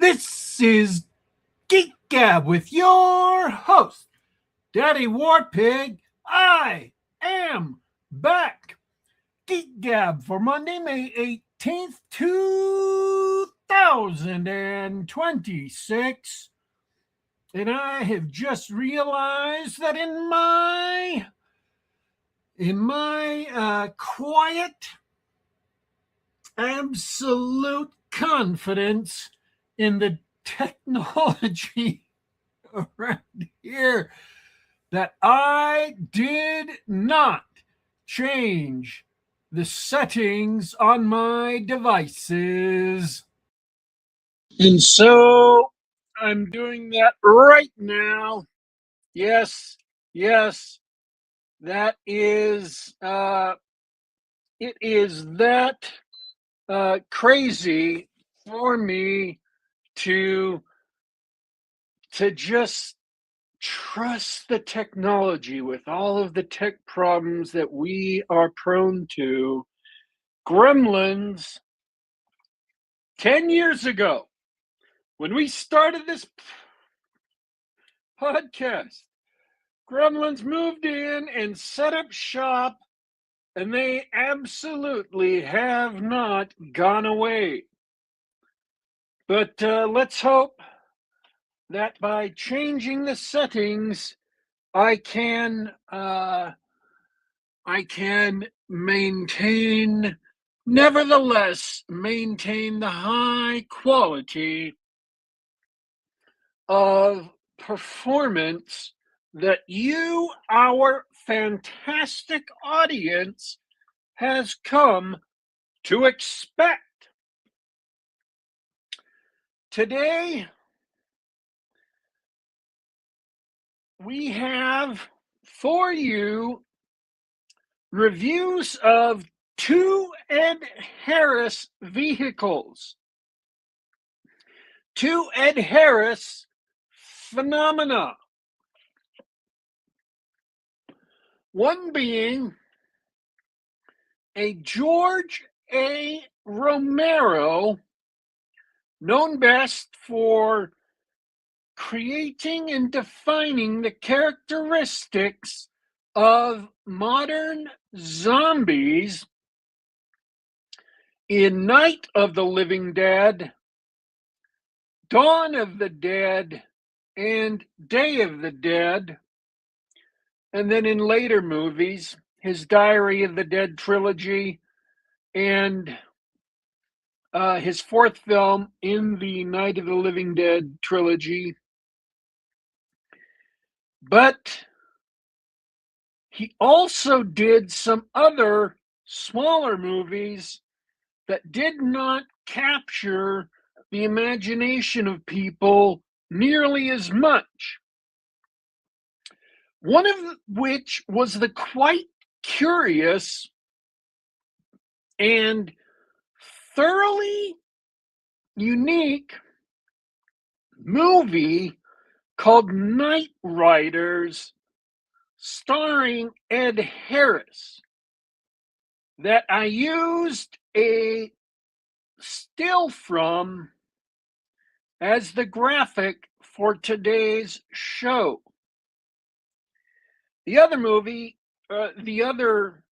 This is Geek Gab with your host, Daddy Warpig. I am back. Geek Gab for Monday, May 18th, 2026. And I have just realized that in my quiet, absolute confidence in the technology around here, that I did not change the settings on my devices. And so I'm doing that right now. Yes, that is, it is that crazy for me to just trust the technology with all of the tech problems that we are prone to. Gremlins, 10 years ago, when we started this podcast, Gremlins moved in and set up shop, and they absolutely have not gone away. But let's hope that by changing the settings, I can nevertheless maintain the high quality of performance that you, our fantastic audience, has come to expect. Today, we have for you reviews of two Ed Harris vehicles. Two Ed Harris phenomena. One being a George A. Romero, known best for creating and defining the characteristics of modern zombies in Night of the Living Dead, Dawn of the Dead, and Day of the Dead. And then in later movies, his Diary of the Dead trilogy and his fourth film in the Night of the Living Dead trilogy. But he also did some other smaller movies that did not capture the imagination of people nearly as much. One of which was the quite curious and thoroughly unique movie called Knightriders, starring Ed Harris, that I used a still from as the graphic for today's show. The other movie, the other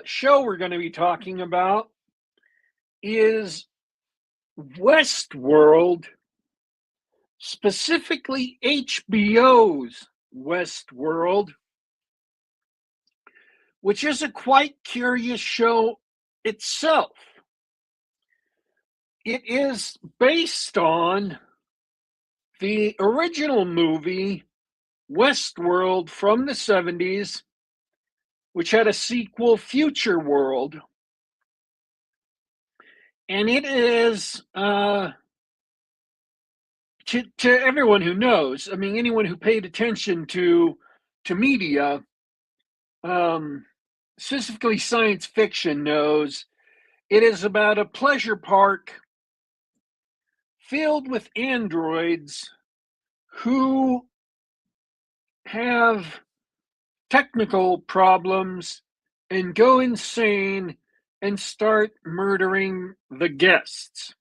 show we're going to be talking about is Westworld, specifically HBO's Westworld, which is a quite curious show itself. It is based on the original movie Westworld from the 70s, which had a sequel, Future World. And it is, to everyone who knows, I mean, anyone who paid attention to media, specifically science fiction, knows it is about a pleasure park filled with androids who have technical problems and go insane and start murdering the guests.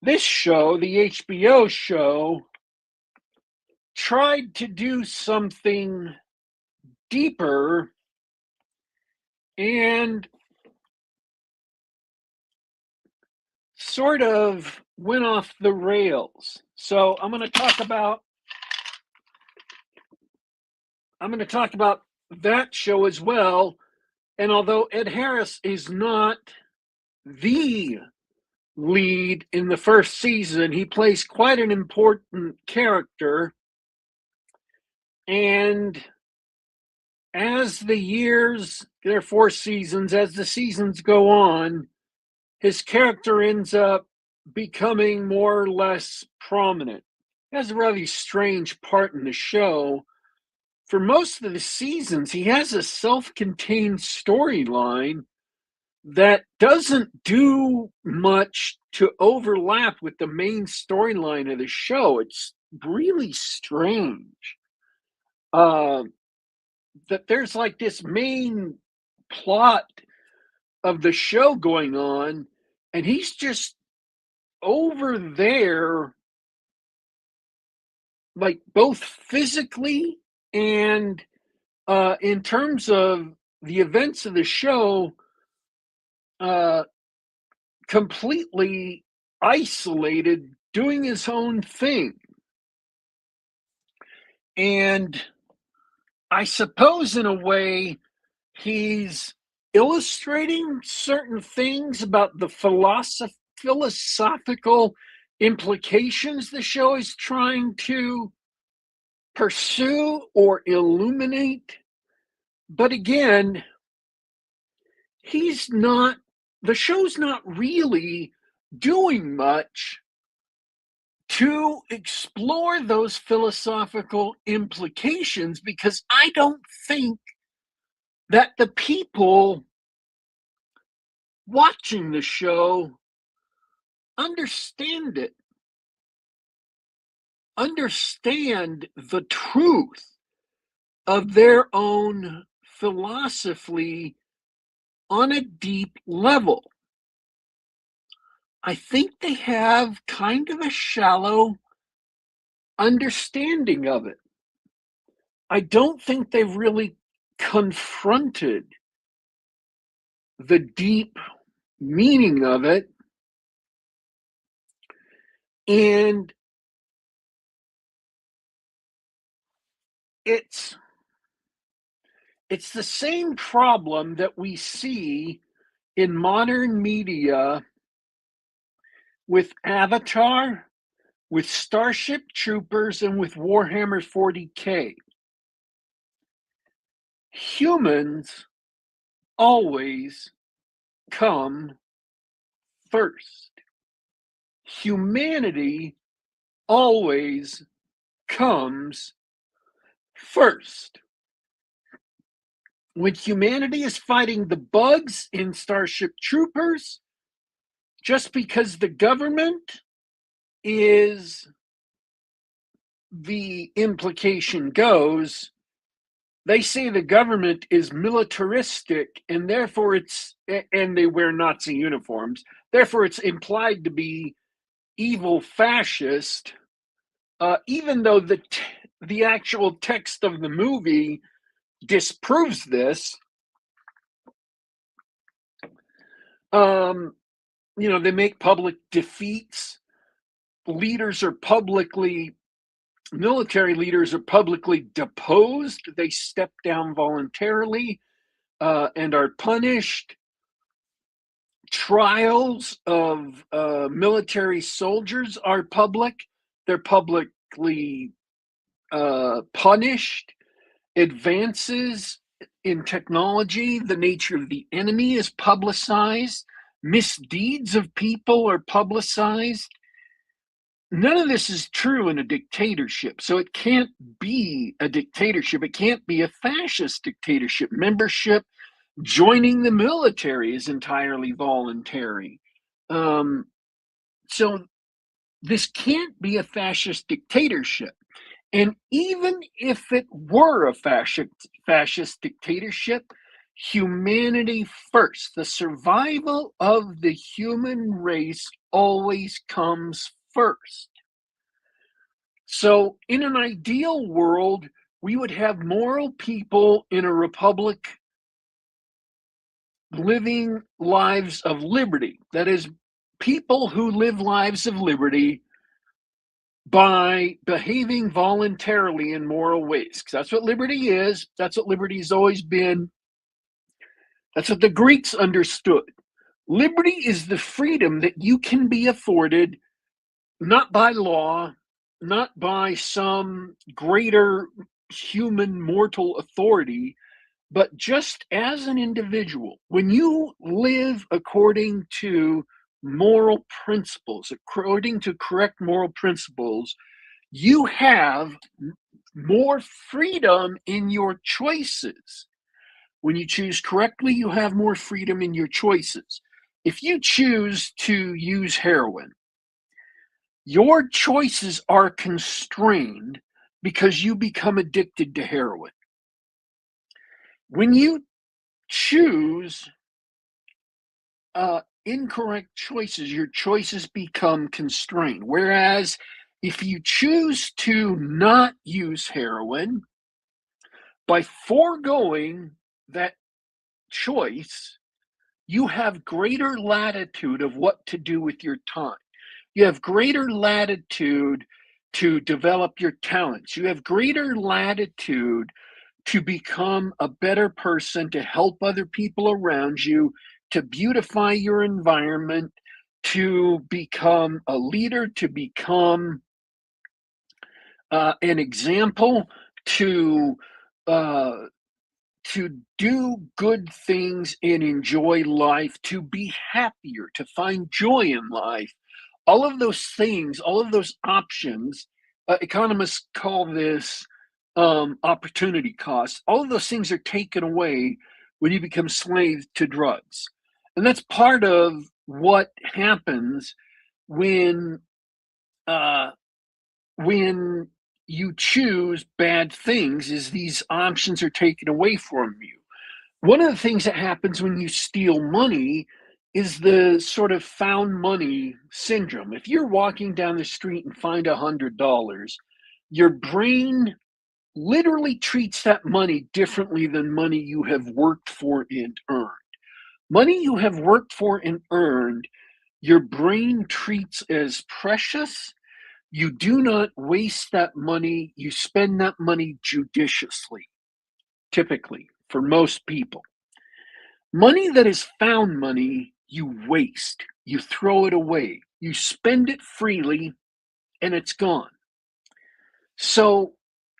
This show, the HBO show, tried to do something deeper and sort of went off the rails. So I'm going to talk about that show as well. And although Ed Harris is not the lead in the first season, he plays quite an important character. And as the years, there are 4 seasons, as the seasons go on, his character ends up becoming more or less prominent. He has a really strange part in the show. For most of the seasons, he has a self-contained storyline that doesn't do much to overlap with the main storyline of the show. It's really strange. That there's like this main plot of the show going on, and he's just over there, like both physically and in terms of the events of the show, uh, completely isolated, doing his own thing. And I suppose, in a way, he's illustrating certain things about the philosophical implications the show is trying to pursue or illuminate. But again, the show's not really doing much to explore those philosophical implications, because I don't think that the people watching the show understand it, understand the truth of their own philosophy on a deep level. I think they have kind of a shallow understanding of it. I don't think they've really confronted the deep meaning of it. And it's the same problem that we see in modern media with Avatar, with Starship Troopers, and with Warhammer 40K. Humans always come first. Humanity always comes first. When humanity is fighting the bugs in Starship Troopers, just because the government is, the implication goes, they say the government is militaristic, and therefore and they wear Nazi uniforms, therefore it's implied to be evil fascist, even though the actual text of the movie disproves this. They make public defeats. Military leaders are publicly deposed. They step down voluntarily and are punished. Trials of military soldiers are public. They're publicly punished. Advances in technology, the nature of the enemy is publicized. Misdeeds of people are publicized. None of this is true in a dictatorship. So it can't be a dictatorship. It can't be a fascist dictatorship. Membership, joining the military is entirely voluntary. So this can't be a fascist dictatorship. And even if it were a fascist dictatorship, Humanity first. The survival of the human race always comes first. So, in an ideal world, we would have moral people in a republic living lives of liberty. That is, people who live lives of liberty by behaving voluntarily in moral ways. Because that's what liberty is. That's what liberty has always been. That's what the Greeks understood. Liberty is the freedom that you can be afforded, not by law, not by some greater human mortal authority, but just as an individual. When you live according to moral principles, according to correct moral principles, you have more freedom in your choices. When you choose correctly, you have more freedom in your choices. If you choose to use heroin, your choices are constrained because you become addicted to heroin. When you choose incorrect choices, your choices become constrained. Whereas if you choose to not use heroin, by foregoing that choice, you have greater latitude of what to do with your time. You have greater latitude to develop your talents. You have greater latitude to become a better person, to help other people around you, to beautify your environment, to become a leader, to become an example, to uh, to do good things and enjoy life, to be happier, to find joy in life. All of those things, all of those options, economists call this opportunity costs. All of those things are taken away when you become slave to drugs. And that's part of what happens when uh, when you choose bad things is these options are taken away from you. One of the things that happens when you steal money is the sort of found money syndrome. If you're walking down the street and find $100, your brain literally treats that money differently than money you have worked for and earned. Money you have worked for and earned, your brain treats as precious. You do not waste that money. You spend that money judiciously, typically, for most people. Money that is found money, you waste. You throw it away. You spend it freely and it's gone. So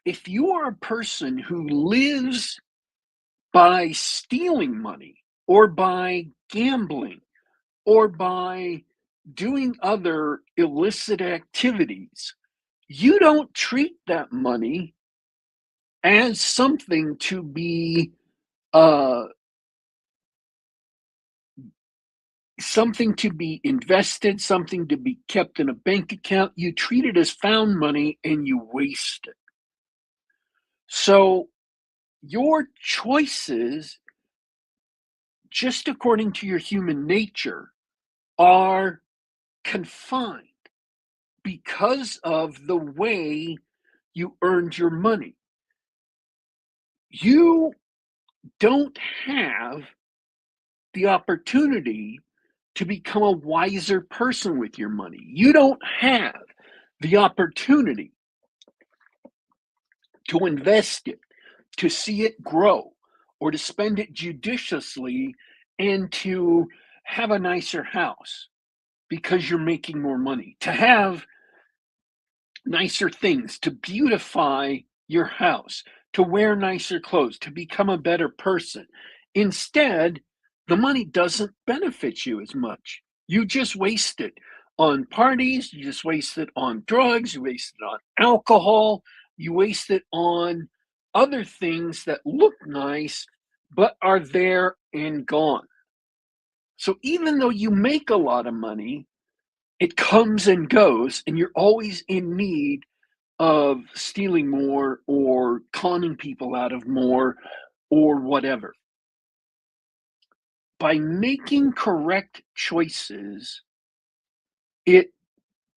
if you are a person who lives by stealing money or by gambling or by doing other illicit activities, you don't treat that money as uh, something to be invested, something to be kept in a bank account. You treat it as found money and you waste it. So your choices, just according to your human nature, are confined because of the way you earned your money. You don't have the opportunity to become a wiser person with your money. You don't have the opportunity to invest it, to see it grow, or to spend it judiciously and to have a nicer house because you're making more money, to have nicer things, to beautify your house, to wear nicer clothes, to become a better person. Instead, the money doesn't benefit you as much. You just waste it on parties, you just waste it on drugs, you waste it on alcohol, you waste it on other things that look nice but are there and gone. So even though you make a lot of money, it comes and goes, and you're always in need of stealing more or conning people out of more or whatever. by making correct choices, it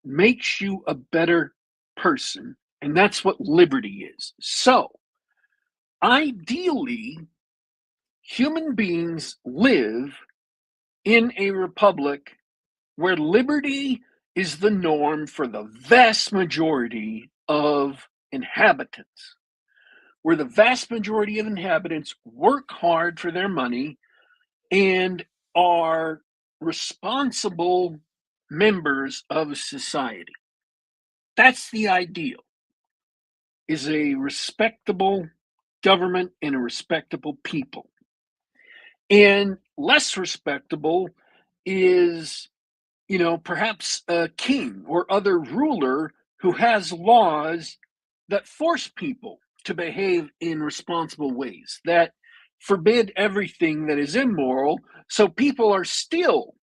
makes you a better person. And that's what liberty is. So, ideally, human beings live in a republic where liberty is the norm for the vast majority of inhabitants, where the vast majority of inhabitants work hard for their money and are responsible members of society. That's the ideal, is a respectable government and a respectable people. And less respectable is, perhaps a king or other ruler who has laws that force people to behave in responsible ways, that forbid everything that is immoral. So people are still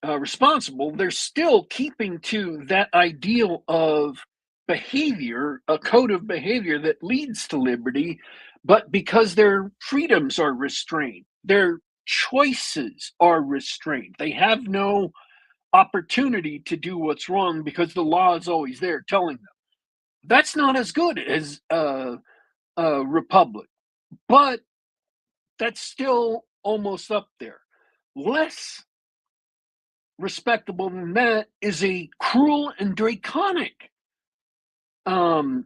responsible. They're still keeping to that ideal of behavior, a code of behavior that leads to liberty, but because their freedoms are restrained, their choices are restrained. They have no opportunity to do what's wrong because the law is always there telling them. That's not as good as a republic, but that's still almost up there. Less respectable than that is a cruel and draconic um,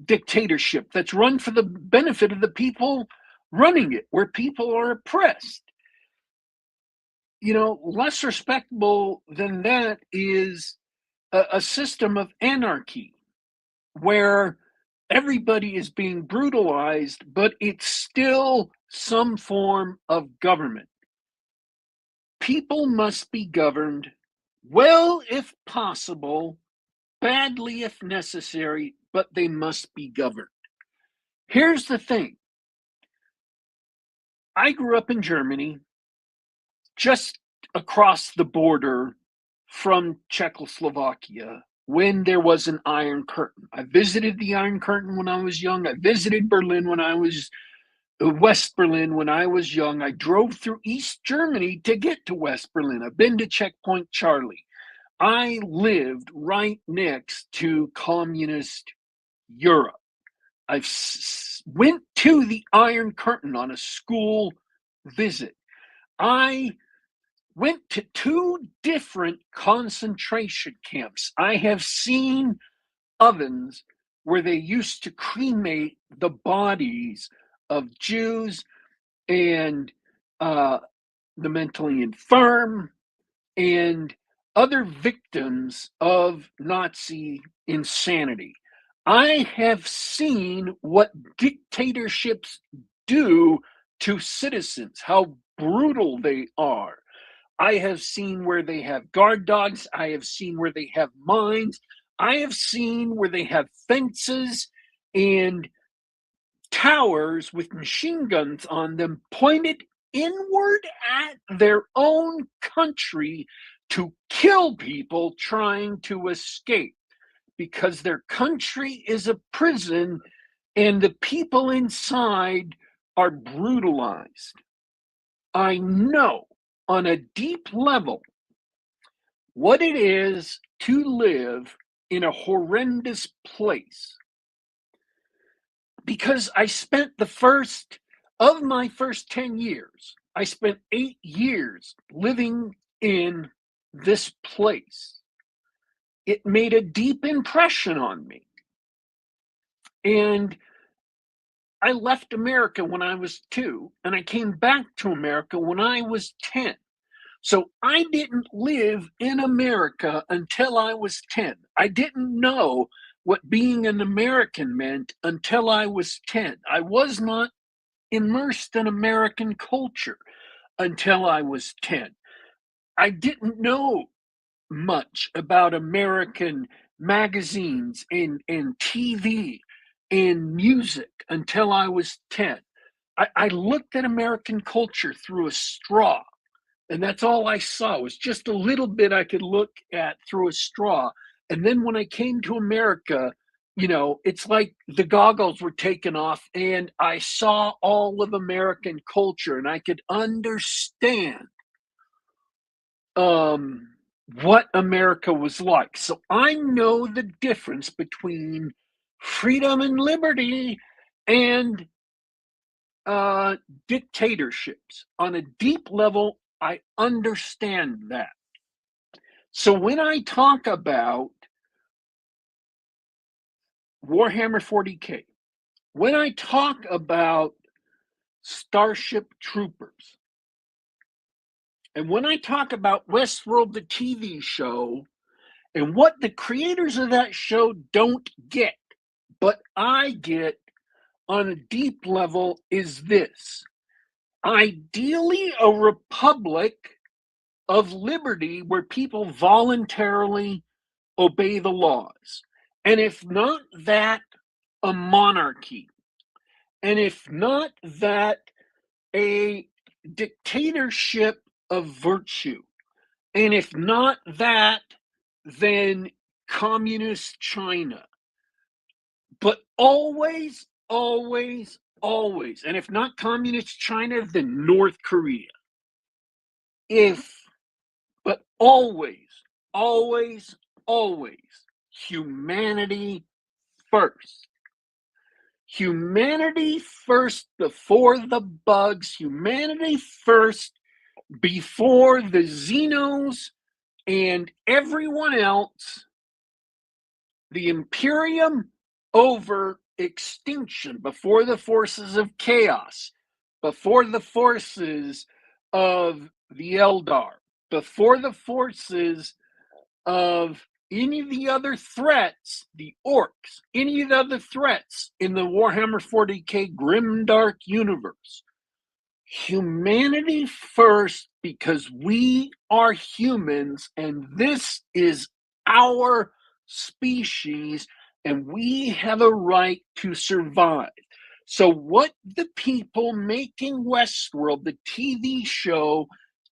dictatorship that's run for the benefit of the people running it, where people are oppressed. Less respectable than that is a system of anarchy where everybody is being brutalized, but it's still some form of government. People must be governed well if possible, badly if necessary, but they must be governed. Here's the thing. I grew up in Germany, just across the border from Czechoslovakia when there was an Iron Curtain. I visited the Iron Curtain when I was young. I visited Berlin when I was West Berlin when I was young. I drove through East Germany to get to West Berlin. I've been to Checkpoint Charlie. I lived right next to communist Europe. I went to the Iron Curtain on a school visit. I went to two different concentration camps. I have seen ovens where they used to cremate the bodies of Jews and the mentally infirm and other victims of Nazi insanity. I have seen what dictatorships do to citizens, how brutal they are. I have seen where they have guard dogs. I have seen where they have mines. I have seen where they have fences and towers with machine guns on them pointed inward at their own country to kill people trying to escape because their country is a prison and the people inside are brutalized. I know on a deep level what it is to live in a horrendous place because I spent my first 10 years, I spent 8 years living in this place. It made a deep impression on me. And I left America when I was 2, and I came back to America when I was 10. So I didn't live in America until I was 10. I didn't know what being an American meant until I was 10. I was not immersed in American culture until I was 10. I didn't know much about American magazines and TV and music until I was 10. I looked at American culture through a straw, and that's all I saw was just a little bit I could look at through a straw. And then when I came to America, it's like the goggles were taken off and I saw all of American culture and I could understand um, what America was like. So I know the difference between freedom and liberty and uh, dictatorships. On a deep level, I understand that. So when I talk about Warhammer 40K, when I talk about Starship Troopers, and when I talk about Westworld, the TV show, and what the creators of that show don't get, but I get on a deep level, is this. Ideally, a republic of liberty where people voluntarily obey the laws. And if not that, a monarchy. And if not that, a dictatorship of virtue. And if not that, then communist China. But always, always, always, and if not communist China, then North Korea. But always, always, always, humanity first. Humanity first before the bugs. Humanity first before the Xenos and everyone else. The Imperium over extinction, before the forces of chaos, before the forces of the Eldar, before the forces of any of the other threats, the orcs, any of the other threats in the Warhammer 40K Grimdark universe. Humanity first, because we are humans and this is our species and we have a right to survive. So what the people making Westworld, the TV show,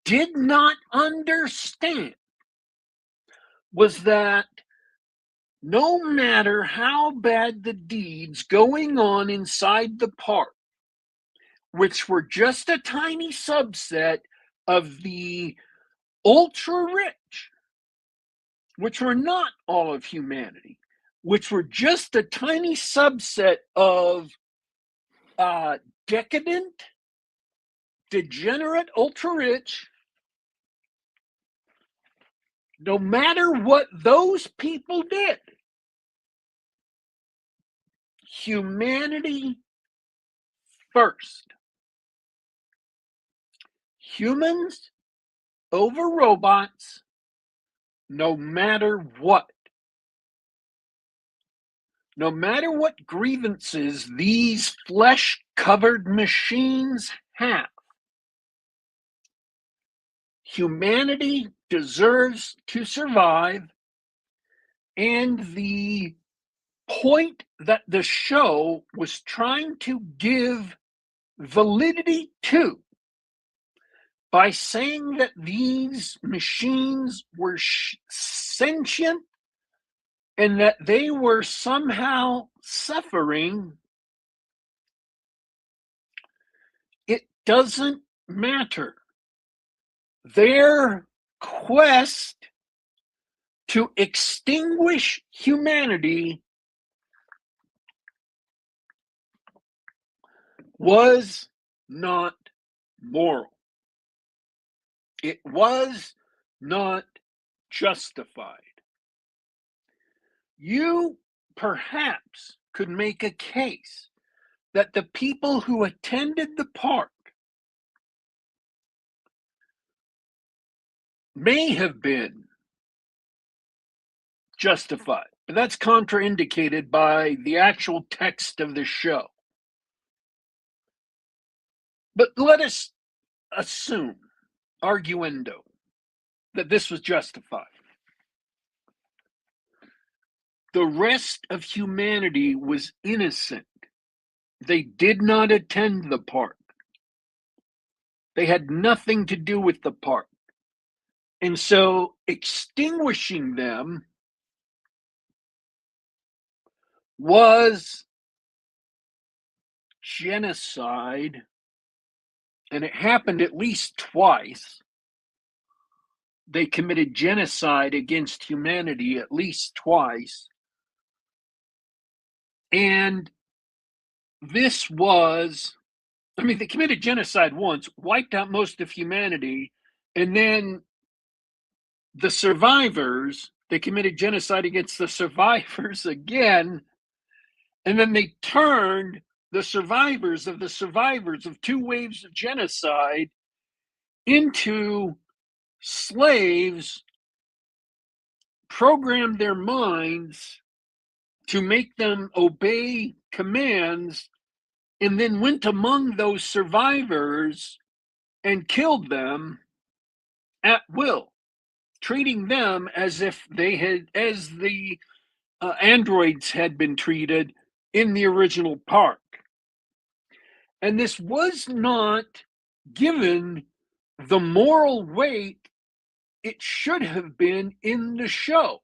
did not understand was that no matter how bad the deeds going on inside the park, which were just a tiny subset of the ultra rich, which were not all of humanity, which were just a tiny subset of decadent, degenerate, ultra rich, no matter what those people did, humanity first. Humans over robots, no matter what. No matter what grievances these flesh-covered machines have, humanity deserves to survive, and the point that the show was trying to give validity to by saying that these machines were sentient and that they were somehow suffering, it doesn't matter. Their quest to extinguish humanity was not moral. It was not justified. You perhaps could make a case that the people who attended the park may have been justified, but that's contraindicated by the actual text of the show. But let us assume, arguendo, that this was justified. The rest of humanity was innocent. They did not attend the park. They had nothing to do with the park. And so extinguishing them was genocide, and it happened at least twice. They committed genocide against humanity at least twice. And this was, I mean, they committed genocide once, wiped out most of humanity, and then the survivors, they committed genocide against the survivors again, and then they turned the survivors of two waves of genocide into slaves, programmed their minds to make them obey commands, and then went among those survivors and killed them at will, treating them as if they had, as the androids had been treated in the original park. And this was not given the moral weight it should have been in the show.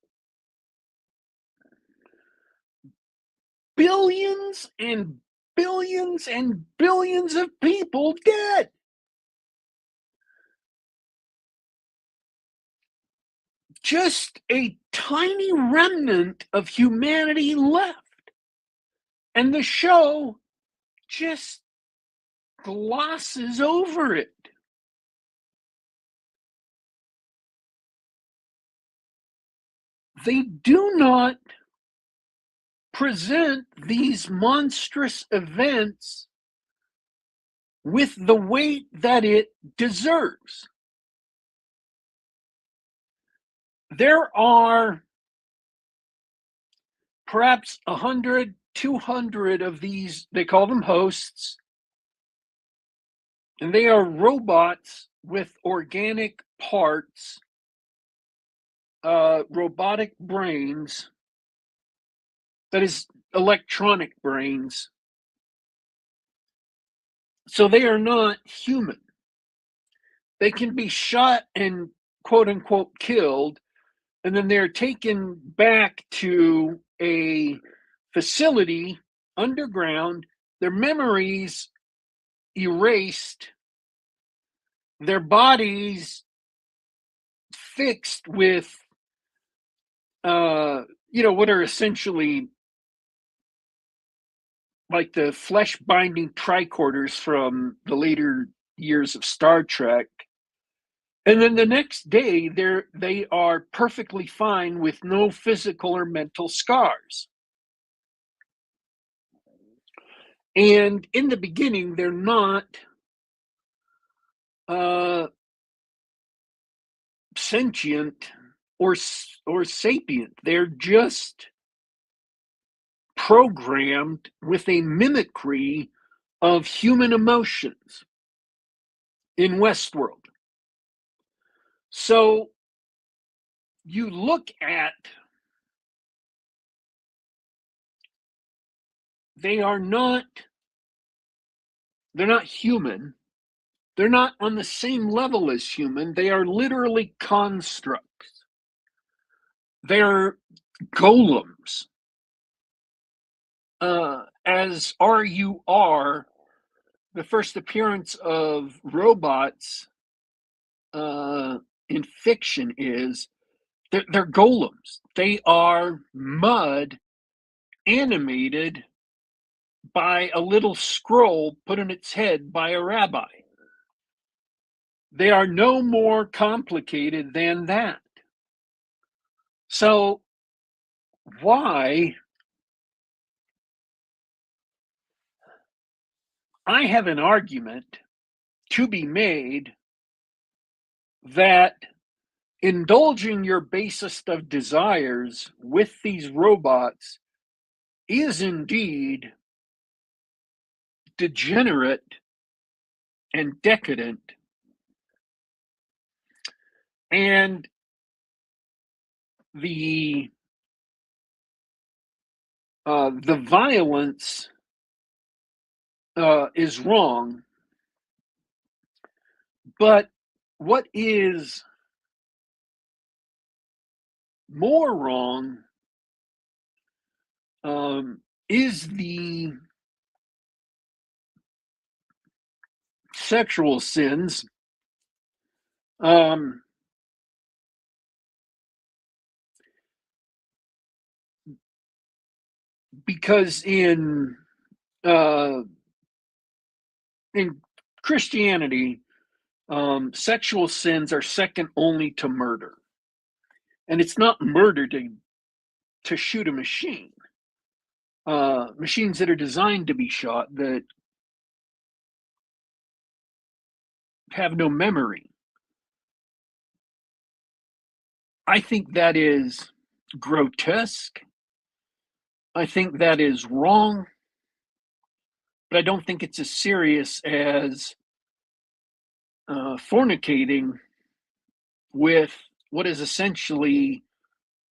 Billions and billions and billions of people dead. Just a tiny remnant of humanity left. And the show just glosses over it. They do not present these monstrous events with the weight that it deserves. There are perhaps 100, 200 of these, they call them hosts, and they are robots with organic parts, robotic brains, that is, electronic brains. So they are not human. They can be shot and quote unquote killed, and then they're taken back to a facility underground, their memories erased, their bodies fixed with, what are essentially like the flesh binding tricorders from the later years of Star Trek. And then the next day, they are perfectly fine with no physical or mental scars. And in the beginning, they're not sentient or sapient. They're just programmed with a mimicry of human emotions in Westworld. So you look at, they're not human. They're not on the same level as human. They are literally constructs. They're golems. As RUR, the first appearance of robots in fiction is, they're golems. They are mud animated by a little scroll put in its head by a rabbi. They are no more complicated than that. So why? I have an argument to be made that indulging your basest of desires with these robots is indeed degenerate and decadent. And the violence is wrong, but what is more wrong is the sexual sins. Um, because uh, in Christianity, sexual sins are second only to murder, and it's not murder to shoot a machine. Machines that are designed to be shot that have no memory. I think that is grotesque. I think that is wrong, but I don't think it's as serious as fornicating with what is essentially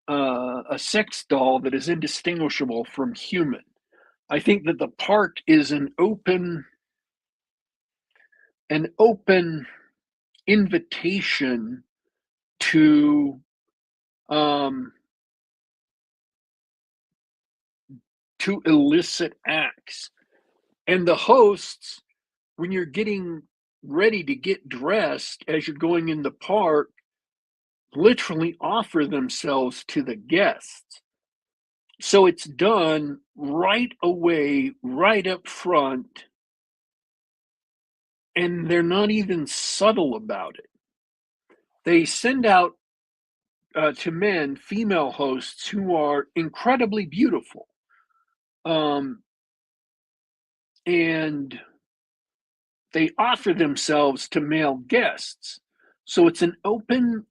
a sex doll that is indistinguishable from human. I think that the park is an open invitation to um, to illicit acts, and the hosts, when you're getting ready to get dressed as you're going in the park, literally offer themselves to the guests. So it's done right away, right up front, and they're not even subtle about it. They send out to men female hosts who are incredibly beautiful, um, and they offer themselves to male guests. So it's an open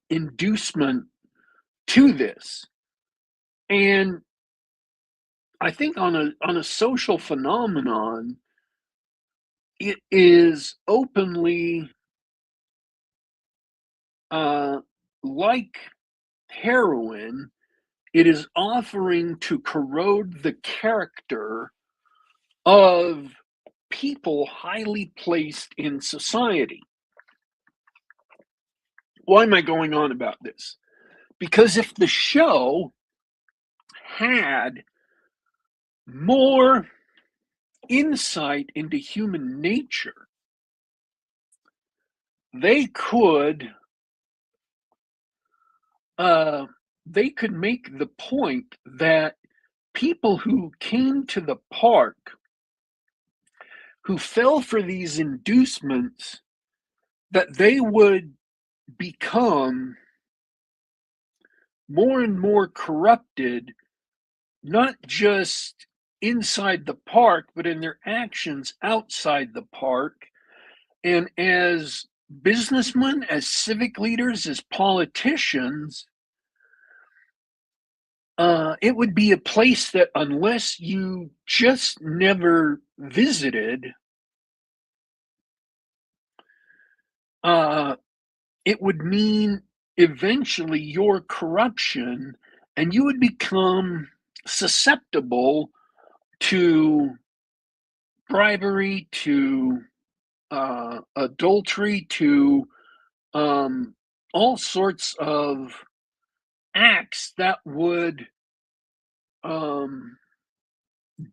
inducement to this, and I think on a social phenomenon, it is openly uh, like heroin. It is offering to corrode the character of people highly placed in society. Why am I going on about this? Because if the show had more insight into human nature, they could uh, they could make the point that people who came to the park who fell for these inducements, that they would become more and more corrupted, not just inside the park, but in their actions outside the park. And as businessmen, as civic leaders, as politicians, it would be a place that, unless you just never visited, uh, it would mean eventually your corruption, and you would become susceptible to bribery, to adultery, to all sorts of acts that would um,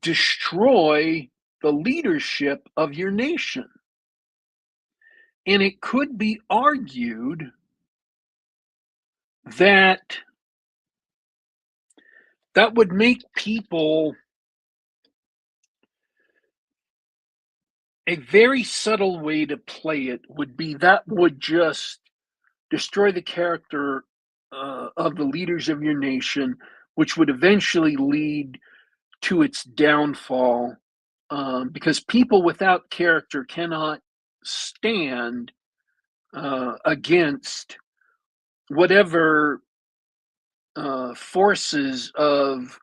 destroy the leadership of your nation. And it could be argued that that would make people a very subtle way to play it would be that would just destroy the character of the leaders of your nation, which would eventually lead to its downfall, because people without character cannot stand against whatever forces of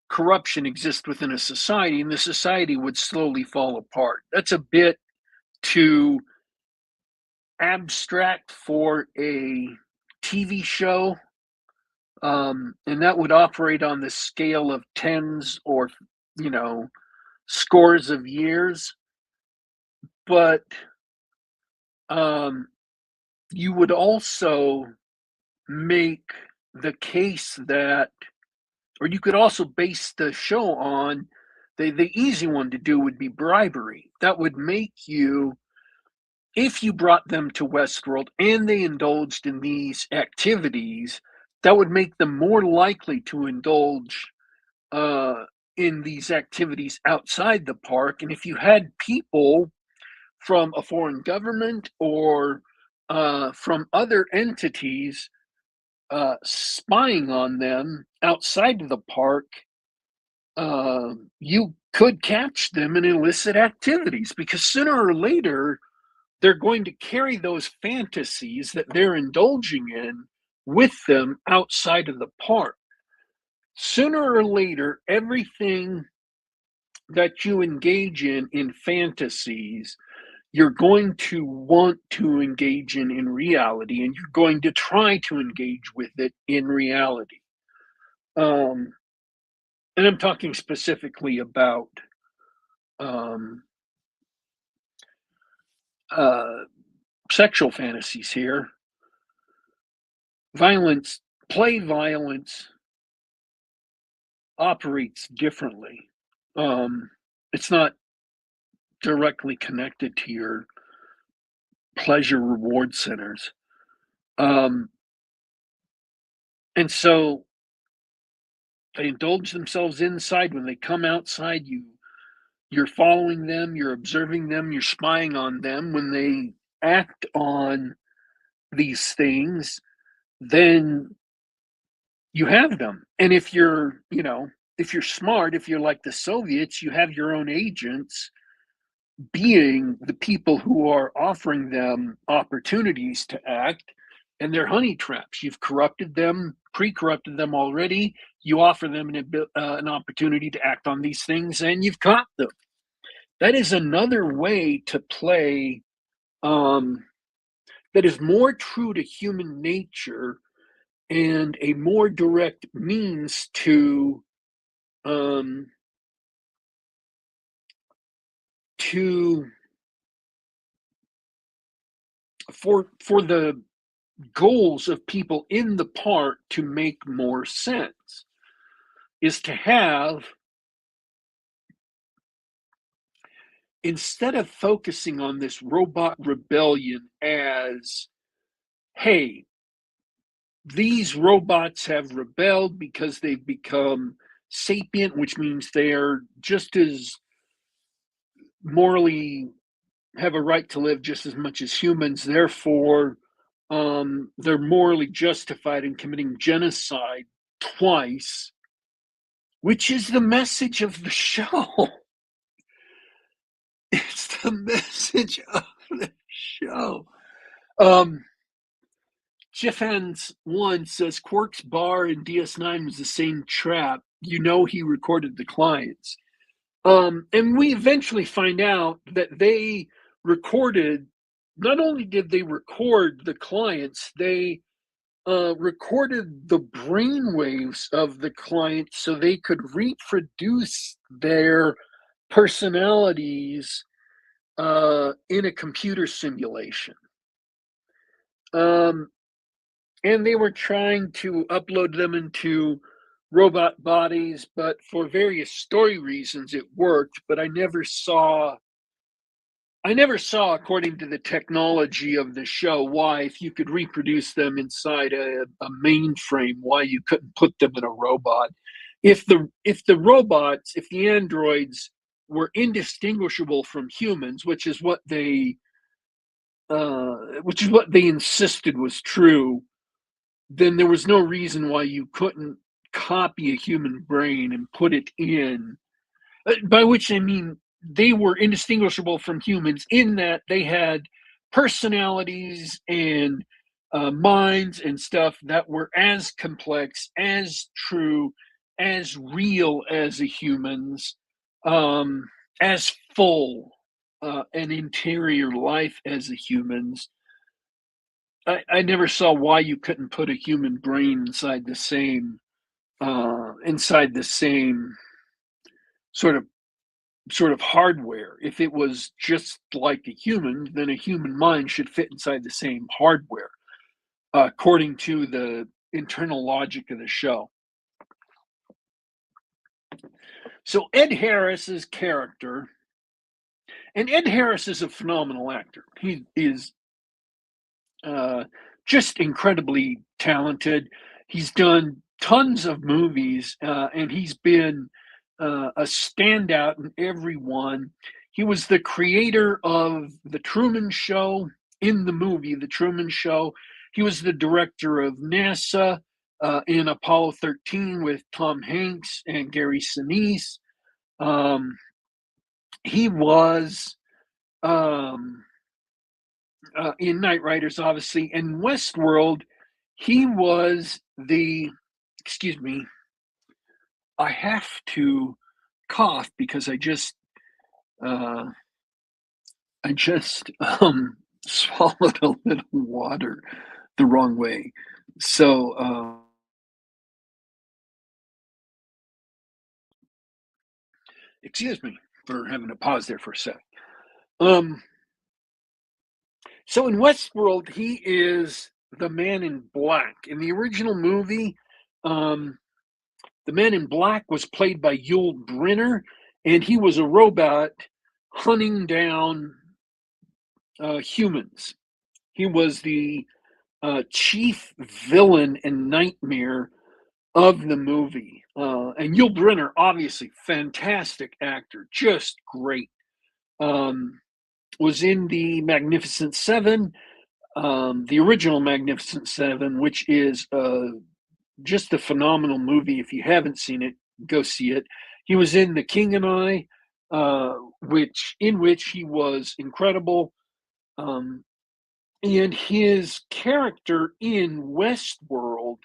corruption exist within a society, and the society would slowly fall apart. That's a bit too abstract for a TV show, and that would operate on the scale of tens or, you know, scores of years. But um, you would also make the case that Or you could also base the show on the easy one to do would be bribery. That would make you, if you brought them to Westworld and they indulged in these activities, that would make them more likely to indulge uh, in these activities outside the park. And if you had people from a foreign government or from other entities spying on them outside of the park, you could catch them in illicit activities because sooner or later they're going to carry those fantasies that they're indulging in with them outside of the park. Sooner or later, everything that you engage in fantasies, you're going to want to engage in reality, and you're going to try to engage with it in reality. Um, and I'm talking specifically about um, uh, sexual fantasies here. Violence, play violence operates differently. It's not directly connected to your pleasure reward centers. Um, and so they indulge themselves inside. When they come outside, you're following them, you're observing them, you're spying on them. When they act on these things, then you have them. And if you're, if you're smart, if you're like the Soviets, you have your own agents being the people who are offering them opportunities to act, and they're honey traps. You've corrupted them, pre-corrupted them already. You offer them an opportunity to act on these things, and you've caught them. That is another way to play um, that is more true to human nature and a more direct means um, to for the goals of people in the park to make more sense, is to have, instead of focusing on this robot rebellion as, hey, these robots have rebelled because they've become sapient, which means they're just as morally have a right to live just as much as humans. Therefore, they're morally justified in committing genocide twice, which is the message of the show. It's the message of the show. Jeff Hans one says Quark's bar in DS9 was the same trap. He recorded the clients. And we eventually find out that they recorded, not only did they record the clients, they recorded the brainwaves of the clients so they could reproduce their personalities in a computer simulation. And they were trying to upload them into robot bodies, but for various story reasons it worked, but I never saw, according to the technology of the show, why, if you could reproduce them inside a mainframe, why you couldn't put them in a robot. If the androids were indistinguishable from humans, which is what they insisted was true, then there was no reason why you couldn't copy a human brain and put it in. By which I mean they were indistinguishable from humans in that they had personalities and minds and stuff that were as complex, as true, as real as a human's, as full an interior life as a human's. I never saw why you couldn't put a human brain inside the same sort of hardware. If it was just like a human, then a human mind should fit inside the same hardware, according to the internal logic of the show. So Ed Harris's character, and Ed Harris is a phenomenal actor. He is just incredibly talented. He's done tons of movies, and he's been a standout in every one. He was the creator of The Truman Show in the movie The Truman Show. He was the director of NASA in Apollo 13 with Tom Hanks and Gary Sinise. He was in Knightriders, obviously. In Westworld, he was the, excuse me, I have to cough because uh, I just swallowed a little water the wrong way. So, excuse me for having to pause there for a sec. Um, so in Westworld, he is the Man in Black. In the original movie, um, the Man in Black was played by Yul Brynner, and he was a robot hunting down humans. He was the chief villain and nightmare of the movie. And Yul Brynner, obviously, fantastic actor, just great. Was in the Magnificent Seven, the original Magnificent Seven, which is just a phenomenal movie. If you haven't seen it, go see it. He was in The King and I, which he was incredible. And his character in Westworld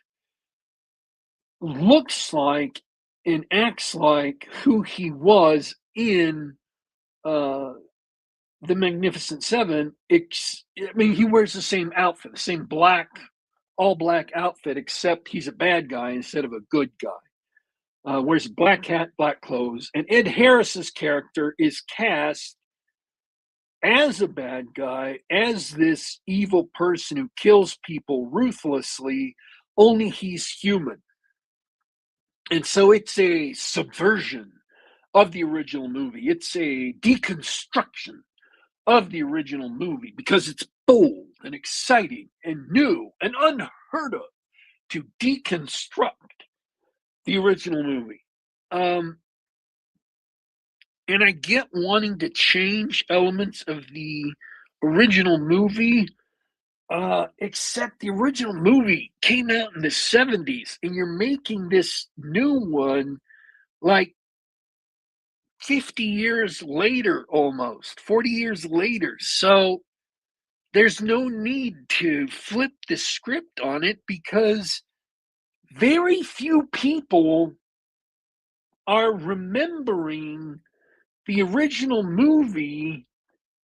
looks like and acts like who he was in the Magnificent Seven. I mean, he wears the same outfit, the same all black outfit, except he's a bad guy instead of a good guy. Wears a black hat, black clothes, and Ed Harris's character is cast as a bad guy, as this evil person who kills people ruthlessly, only he's human. And so it's a subversion of the original movie. It's a deconstruction of the original movie because it's bold and exciting and new and unheard of to deconstruct the original movie. And I get wanting to change elements of the original movie, except the original movie came out in the 70s, and you're making this new one like 50 years later, almost 40 years later. So there's no need to flip the script on it because very few people are remembering the original movie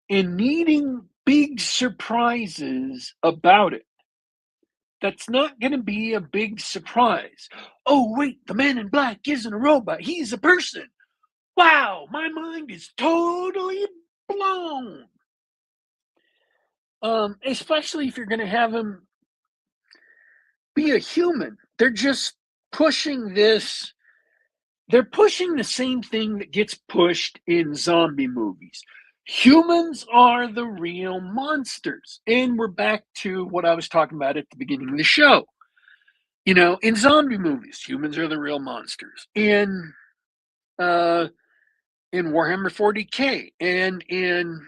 and needing big surprises about it. That's not going to be a big surprise. Oh, wait, the Man in Black isn't a robot. He's a person. Wow, my mind is totally blown. Especially if you're going to have him be a human. They're just pushing this. They're pushing the same thing that gets pushed in zombie movies. Humans are the real monsters. And we're back to what I was talking about at the beginning of the show. You know, in zombie movies, humans are the real monsters. In Warhammer 40K and in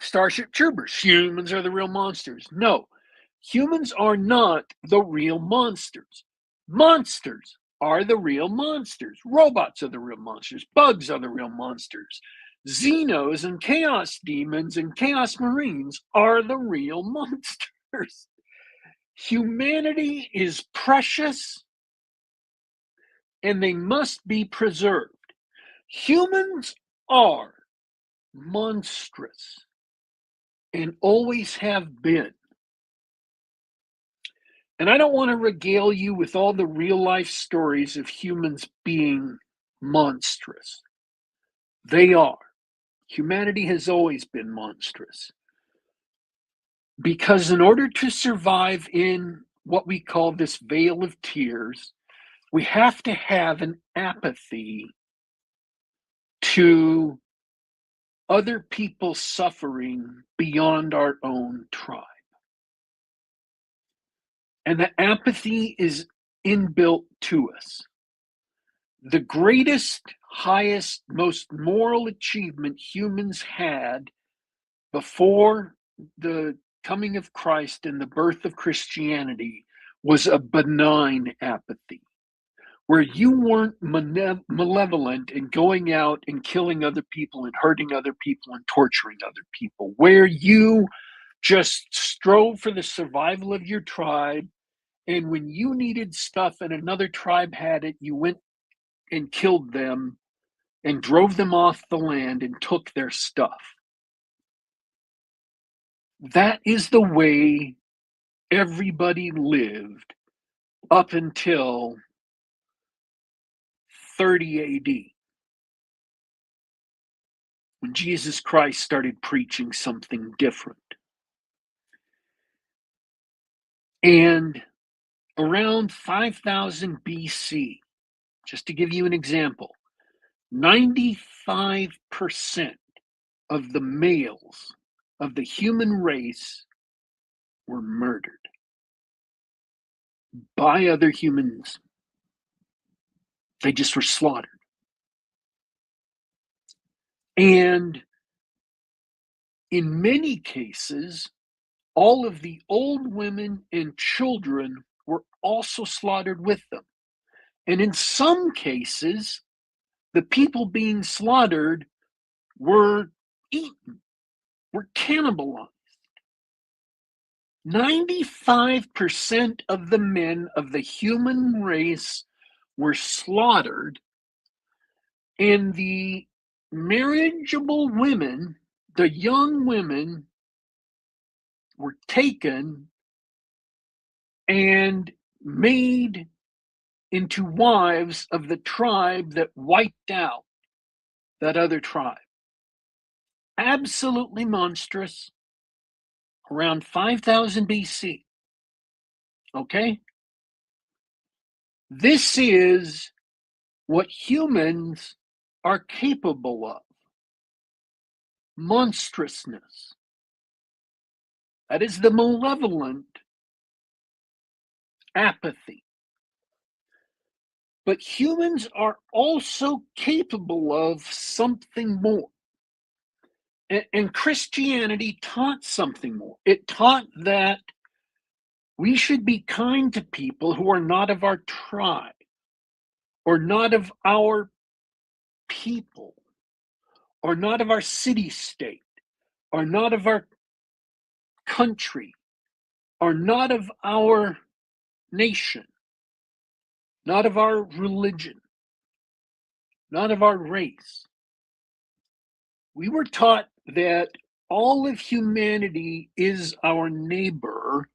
Starship Troopers, humans are the real monsters. No, humans are not the real monsters. Monsters are the real monsters. Robots are the real monsters. Bugs are the real monsters. Xenos and Chaos Demons and Chaos Marines are the real monsters. Humanity is precious and they must be preserved. Humans are monstrous and always have been. And I don't want to regale you with all the real life stories of humans being monstrous. They are. Humanity has always been monstrous. Because in order to survive in what we call this vale of tears, We have to have an apathy to other people's suffering beyond our own tribe. And the apathy is inbuilt to us. The greatest, highest, most moral achievement humans had before the coming of Christ and the birth of Christianity was a benign apathy, where you weren't malevolent and going out and killing other people and hurting other people and torturing other people, where you just strove for the survival of your tribe. And when you needed stuff and another tribe had it, you went and killed them and drove them off the land and took their stuff. That is the way everybody lived up until 30 AD, when Jesus Christ started preaching something different. And around 5000 BC, just to give you an example, 95% of the males of the human race were murdered by other humans. They just were slaughtered. And in many cases, all of the old women and children were also slaughtered with them. And in some cases, the people being slaughtered were eaten, were cannibalized. 95% of the men of the human race were slaughtered, and the marriageable women, the young women, were taken and made into wives of the tribe that wiped out that other tribe. Absolutely monstrous. Around 5000 BC. Okay? This is what humans are capable of. Monstrousness. That is the malevolent apathy. But humans are also capable of something more. And Christianity taught something more. It taught that we should be kind to people who are not of our tribe or not of our people or not of our city state or not of our country or not of our nation, not of our religion, not of our race. We were taught that all of humanity is our neighbor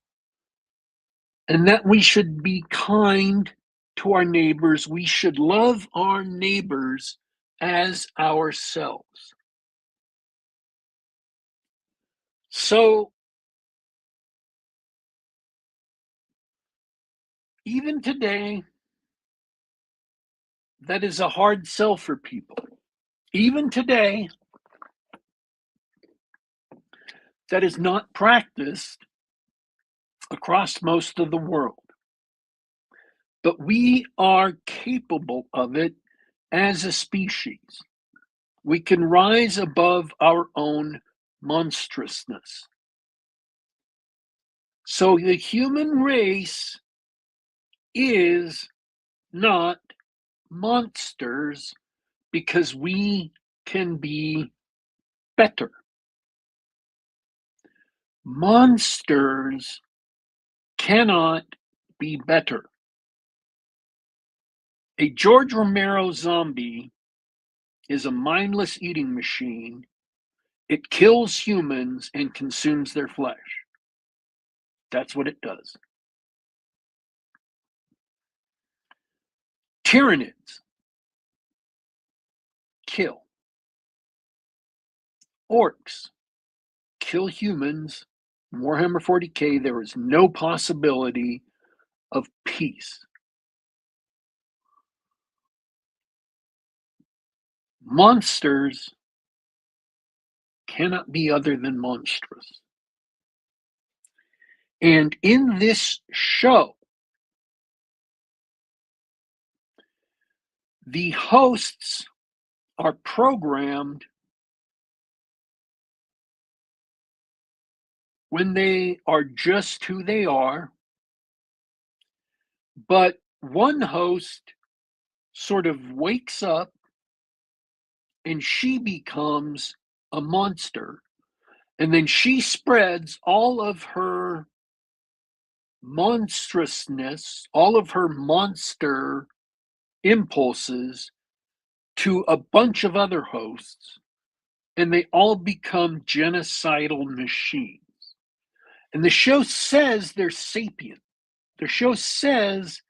and that we should be kind to our neighbors. We should love our neighbors as ourselves. So, even today, that is a hard sell for people. Even today, that is not practiced across most of the world. But we are capable of it as a species. We can rise above our own monstrousness. So the human race is not monsters because we can be better. Monsters cannot be better. A George Romero zombie is a mindless eating machine. It kills humans and consumes their flesh. That's what it does. Tyranids kill. Orcs kill humans. In Warhammer 40K, there is no possibility of peace. Monsters cannot be other than monstrous. And in this show, the hosts are programmed when they are just who they are, but one host sort of wakes up and she becomes a monster. And then she spreads all of her monstrousness, all of her monster impulses to a bunch of other hosts, and they all become genocidal machines. And the show says they're sapient. The show says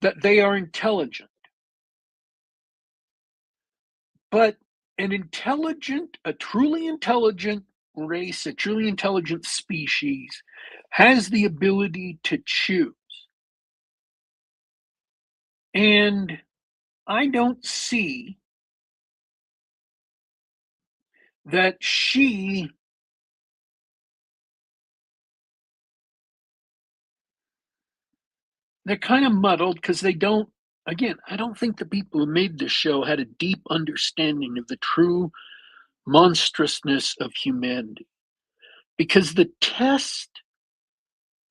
that they are intelligent. But a truly intelligent race, a truly intelligent species has the ability to choose. And I don't see that they're kind of muddled because they don't, again, I don't think the people who made this show had a deep understanding of the true monstrousness of humanity. Because the test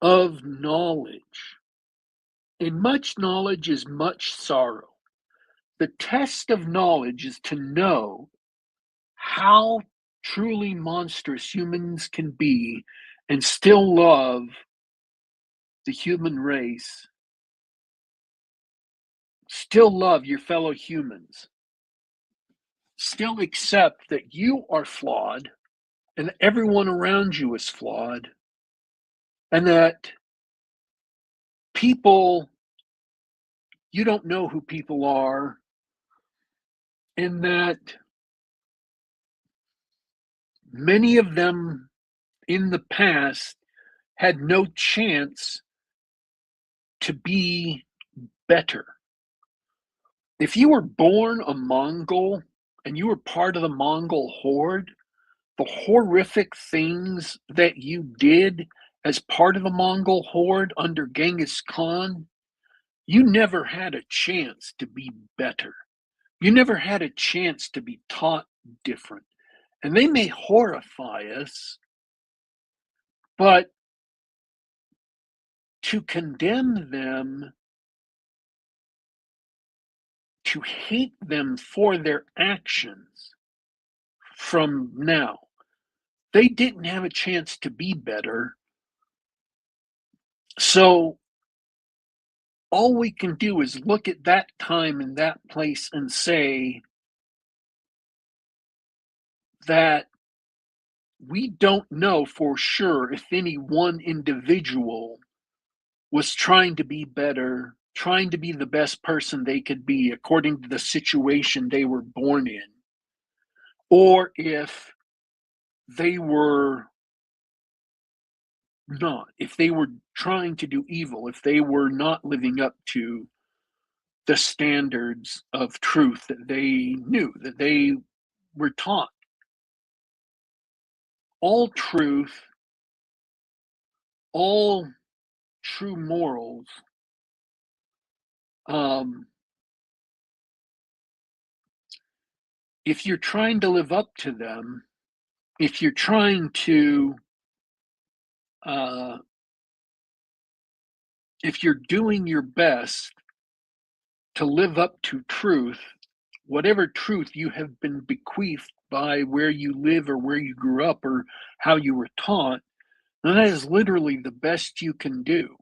of knowledge, and much knowledge is much sorrow. The test of knowledge is to know how truly monstrous humans can be and still love the human race, still love your fellow humans, still accept that you are flawed and everyone around you is flawed, and that people, you don't know who people are, and that many of them in the past had no chance to be better. If you were born a Mongol and you were part of the Mongol horde, the horrific things that you did as part of the Mongol horde under Genghis Khan, you never had a chance to be better. You never had a chance to be taught different. And they may horrify us, but to condemn them, to hate them for their actions from now, they didn't have a chance to be better. So all we can do is look at that time and that place and say that we don't know for sure if any one individual was trying to be better, trying to be the best person they could be according to the situation they were born in, or if they were not, if they were trying to do evil, if they were not living up to the standards of truth that they knew, that they were taught. All truth, all true morals, um, if you're trying to live up to them, if you're trying to, uh, if you're doing your best to live up to truth, whatever truth you have been bequeathed by where you live or where you grew up or how you were taught, then that is literally the best you can do.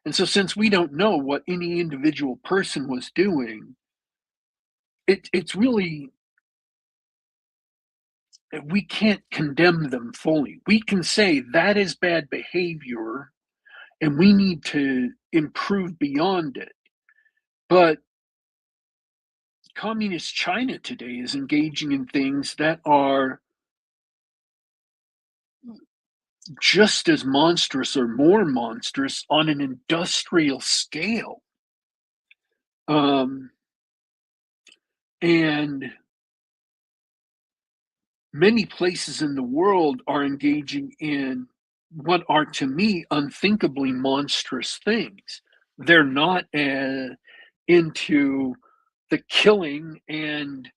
And so, since we don't know what any individual person was doing, it's really, we can't condemn them fully. We can say that is bad behavior and we need to improve beyond it. But communist China today is engaging in things that are just as monstrous or more monstrous on an industrial scale. And many places in the world are engaging in what are, to me, unthinkably monstrous things. They're not into the killing and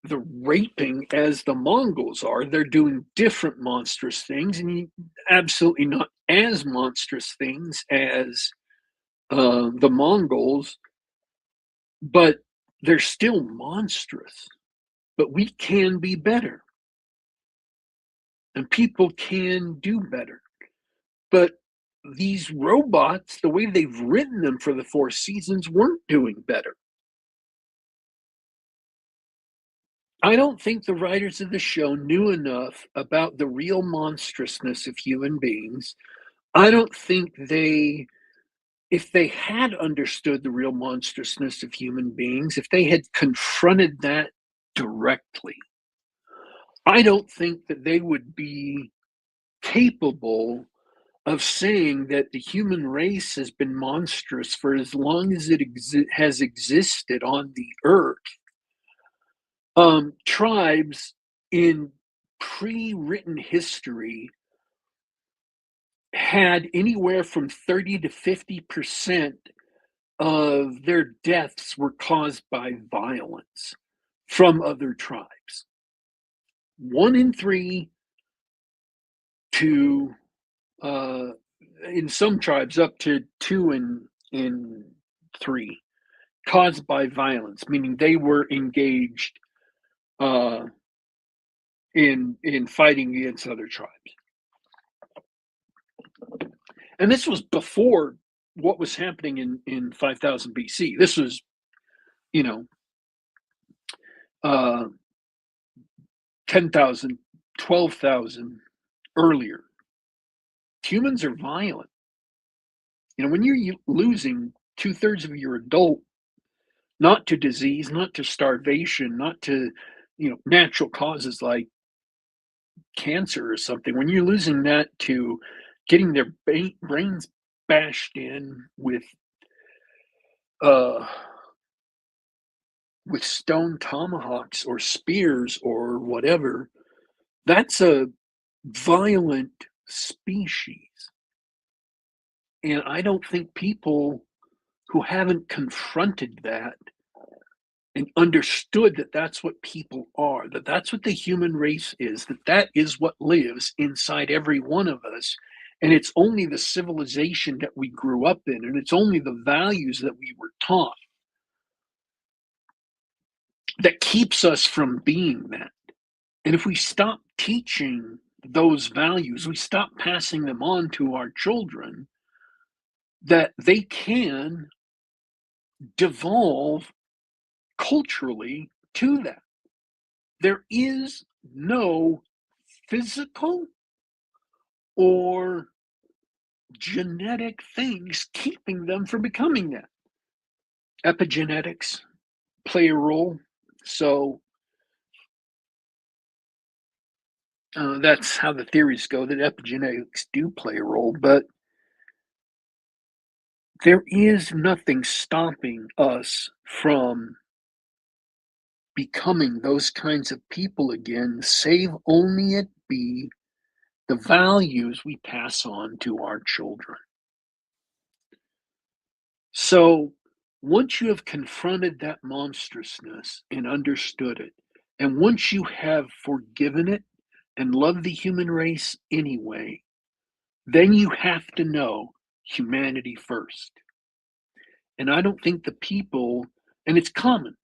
the raping as the Mongols are. They're doing different monstrous things, and absolutely not as monstrous things as the Mongols, but they're still monstrous. But we can be better, and people can do better. But these robots, the way they've written them for the Four Seasons, weren't doing better. I don't think the writers of the show knew enough about the real monstrousness of human beings. I don't think if they had understood the real monstrousness of human beings, if they had confronted that directly, I don't think that they would be capable of saying that the human race has been monstrous for as long as it has existed on the earth. Tribes in pre-written history had anywhere from 30 to 50% of their deaths were caused by violence from other tribes. 1 in 3 to in some tribes up to 2 in 3 caused by violence, meaning they were engaged uh, in fighting against other tribes. And this was before what was happening in 5000 BC. This was, you know, uh, 10,000, 12,000 earlier. Humans are violent. When you're losing 2/3 of your adult, not to disease, not to starvation, not to, natural causes like cancer or something, when you're losing that to getting their brains bashed in uh, with stone tomahawks or spears or whatever, that's a violent species. And I don't think people who haven't confronted that and understood that that's what people are, that that's what the human race is, that that is what lives inside every one of us. And it's only the civilization that we grew up in, and it's only the values that we were taught that keeps us from being that. And if we stop teaching those values, we stop passing them on to our children, that they can devolve culturally to that. There is no physical or genetic things keeping them from becoming that. Epigenetics play a role. So that's how the theories go, that epigenetics do play a role, but there is nothing stopping us from becoming those kinds of people again, save only it be the values we pass on to our children. So once you have confronted that monstrousness and understood it, and once you have forgiven it and loved the human race anyway, then you have to know humanity first. And I don't think the people, and it's common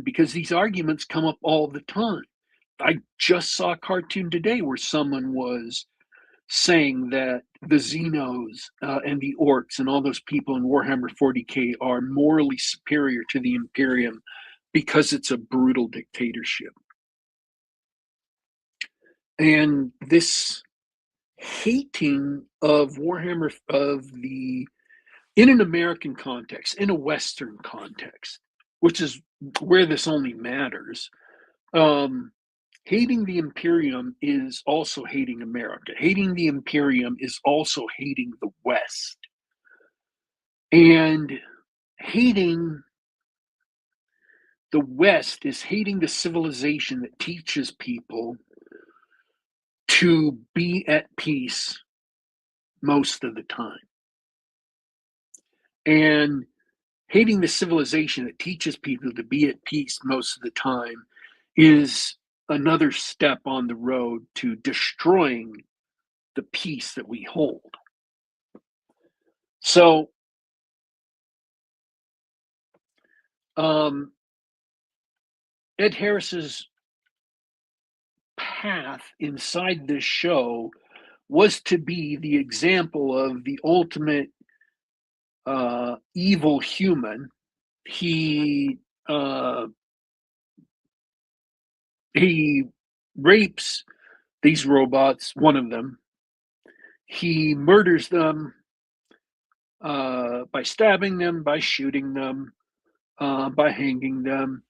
because these arguments come up all the time. I just saw a cartoon today where someone was saying that the Xenos and the Orcs and all those people in Warhammer 40K are morally superior to the Imperium because it's a brutal dictatorship. And this hating of Warhammer, in an American context, in a Western context, which is where this only matters, hating the Imperium is also hating America. Hating the Imperium is also hating the West. And hating the West is hating the civilization that teaches people to be at peace most of the time. And hating the civilization that teaches people to be at peace most of the time is another step on the road to destroying the peace that we hold. So, Ed Harris's path inside this show was to be the example of the ultimate evil human. He he rapes these robots, one of them. He murders them by stabbing them, by shooting them, by hanging them.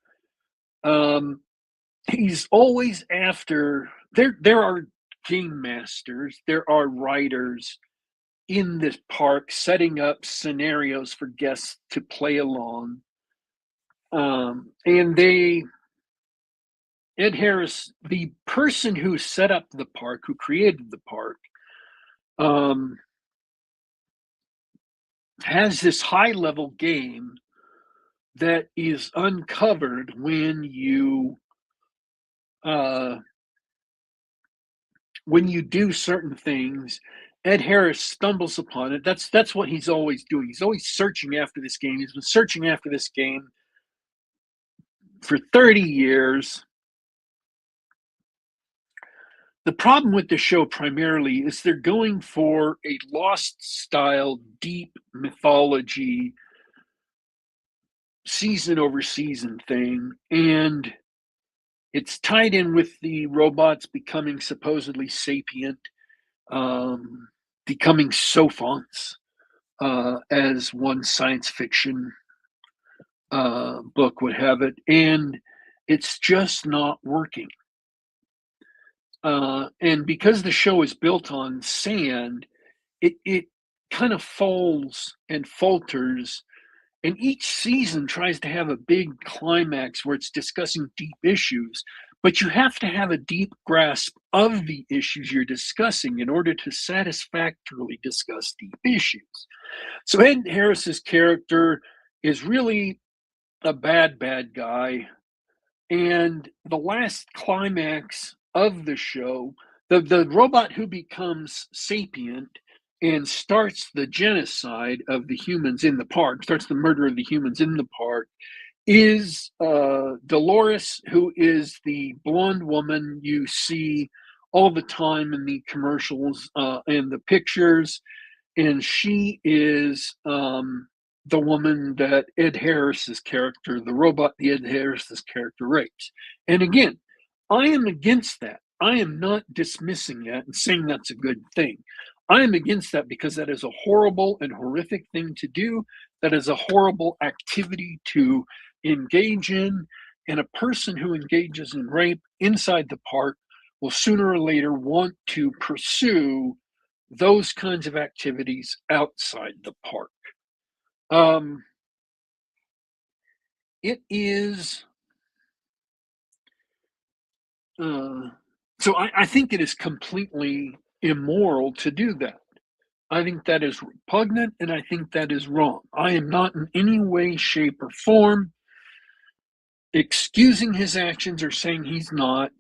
He's always after. There are game masters. There are writers in this park setting up scenarios for guests to play along. And Ed Harris, the person who set up the park, who created the park, has this high level game that is uncovered when you do certain things. Ed Harris stumbles upon it. That's what he's always doing. He's always searching after this game. He's been searching after this game for 30 years. The problem with the show primarily is they're going for a Lost style, deep mythology, season over season thing, and it's tied in with the robots becoming supposedly sapient, becoming sophonts, as one science fiction book would have it, and it's just not working. And because the show is built on sand, it kind of falls and falters. And each season tries to have a big climax where it's discussing deep issues, but you have to have a deep grasp of the issues you're discussing in order to satisfactorily discuss deep issues. So Ed Harris's character is really a bad guy. And the last climax of the show, the robot who becomes sapient and starts the genocide of the humans in the park, starts the murder of the humans in the park, is Dolores, who is the blonde woman you see all the time in the commercials and the pictures. And she is the woman that Ed Harris's character, the robot the Ed Harris's character rapes. And again, I am against that. I am not dismissing that and saying that's a good thing. I am against that because that is a horrible and horrific thing to do. That is a horrible activity to engage in. And a person who engages in rape inside the park will sooner or later want to pursue those kinds of activities outside the park. It is so I think it is completely immoral to do that. I think that is repugnant and I think that is wrong. I am not in any way, shape, or form excusing his actions or saying he's not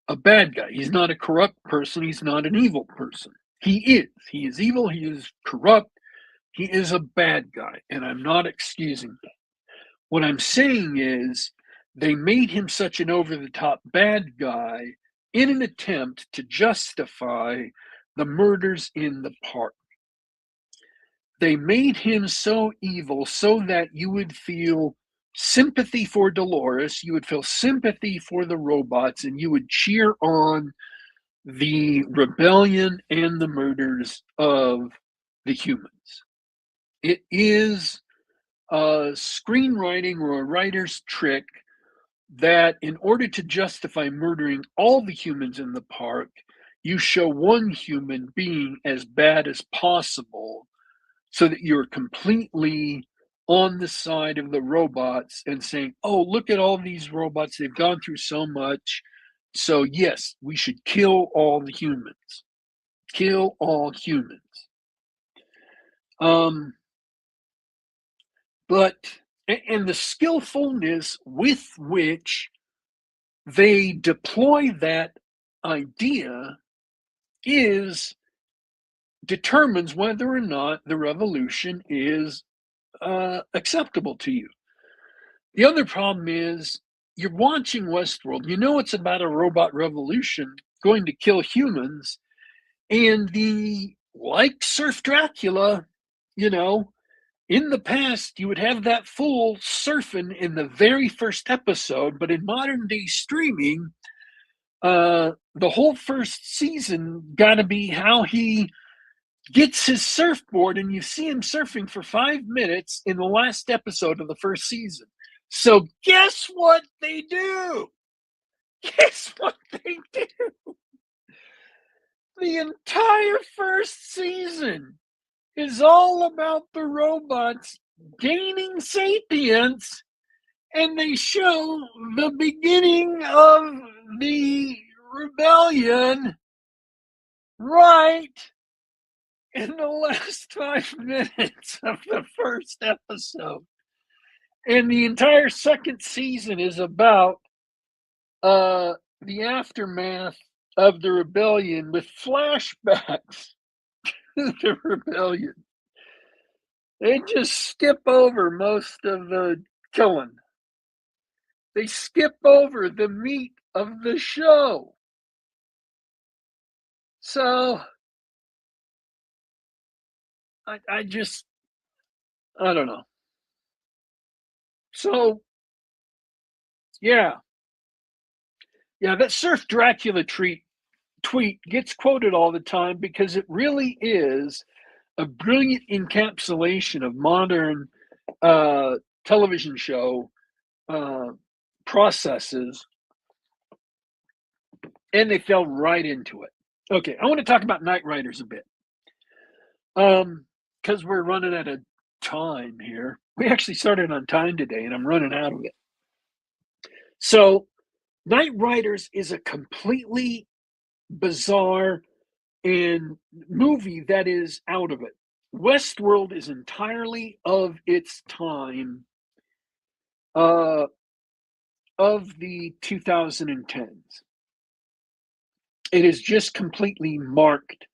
a bad guy. He's not a corrupt person. He's not an evil person. He is. He is evil. He is corrupt. He is a bad guy, and I'm not excusing that. What I'm saying is they made him such an over-the-top bad guy in an attempt to justify the murders in the park. They made him so evil so that you would feel sympathy for Dolores, you would feel sympathy for the robots, and you would cheer on the rebellion and the murders of the humans. It is a screenwriting or a writer's trick that in order to justify murdering all the humans in the park, you show one human being as bad as possible so that you're completely on the side of the robots and saying, oh, look at all these robots. They've gone through so much. So, yes, we should kill all the humans. Kill all humans. And the skillfulness with which they deploy that idea determines whether or not the revolution is acceptable to you. The other problem is you're watching Westworld. You know it's about a robot revolution going to kill humans, and like Surf Dracula, in the past, you would have that fool surfing in the very first episode, but in modern day streaming, the whole first season got to be how he gets his surfboard, and you see him surfing for 5 minutes in the last episode of the first season. So guess what they do? Guess what they do? The entire first season is all about the robots gaining sapience, and they show the beginning of the rebellion right in the last 5 minutes of the first episode. And the entire second season is about the aftermath of the rebellion with flashbacks to the rebellion. They just skip over most of the killing. They skip over the meat of the show. So I don't know. So yeah, that Surf Dracula tweet gets quoted all the time because it really is a brilliant encapsulation of modern television show processes, and they fell right into it. Okay, I want to talk about Knightriders a bit, because we're running out of time here. We actually started on time today, and I'm running out of it. So, Knightriders is a completely bizarre and movie that is out of it. Westworld is entirely of its time, of the 2010s. It is just completely marked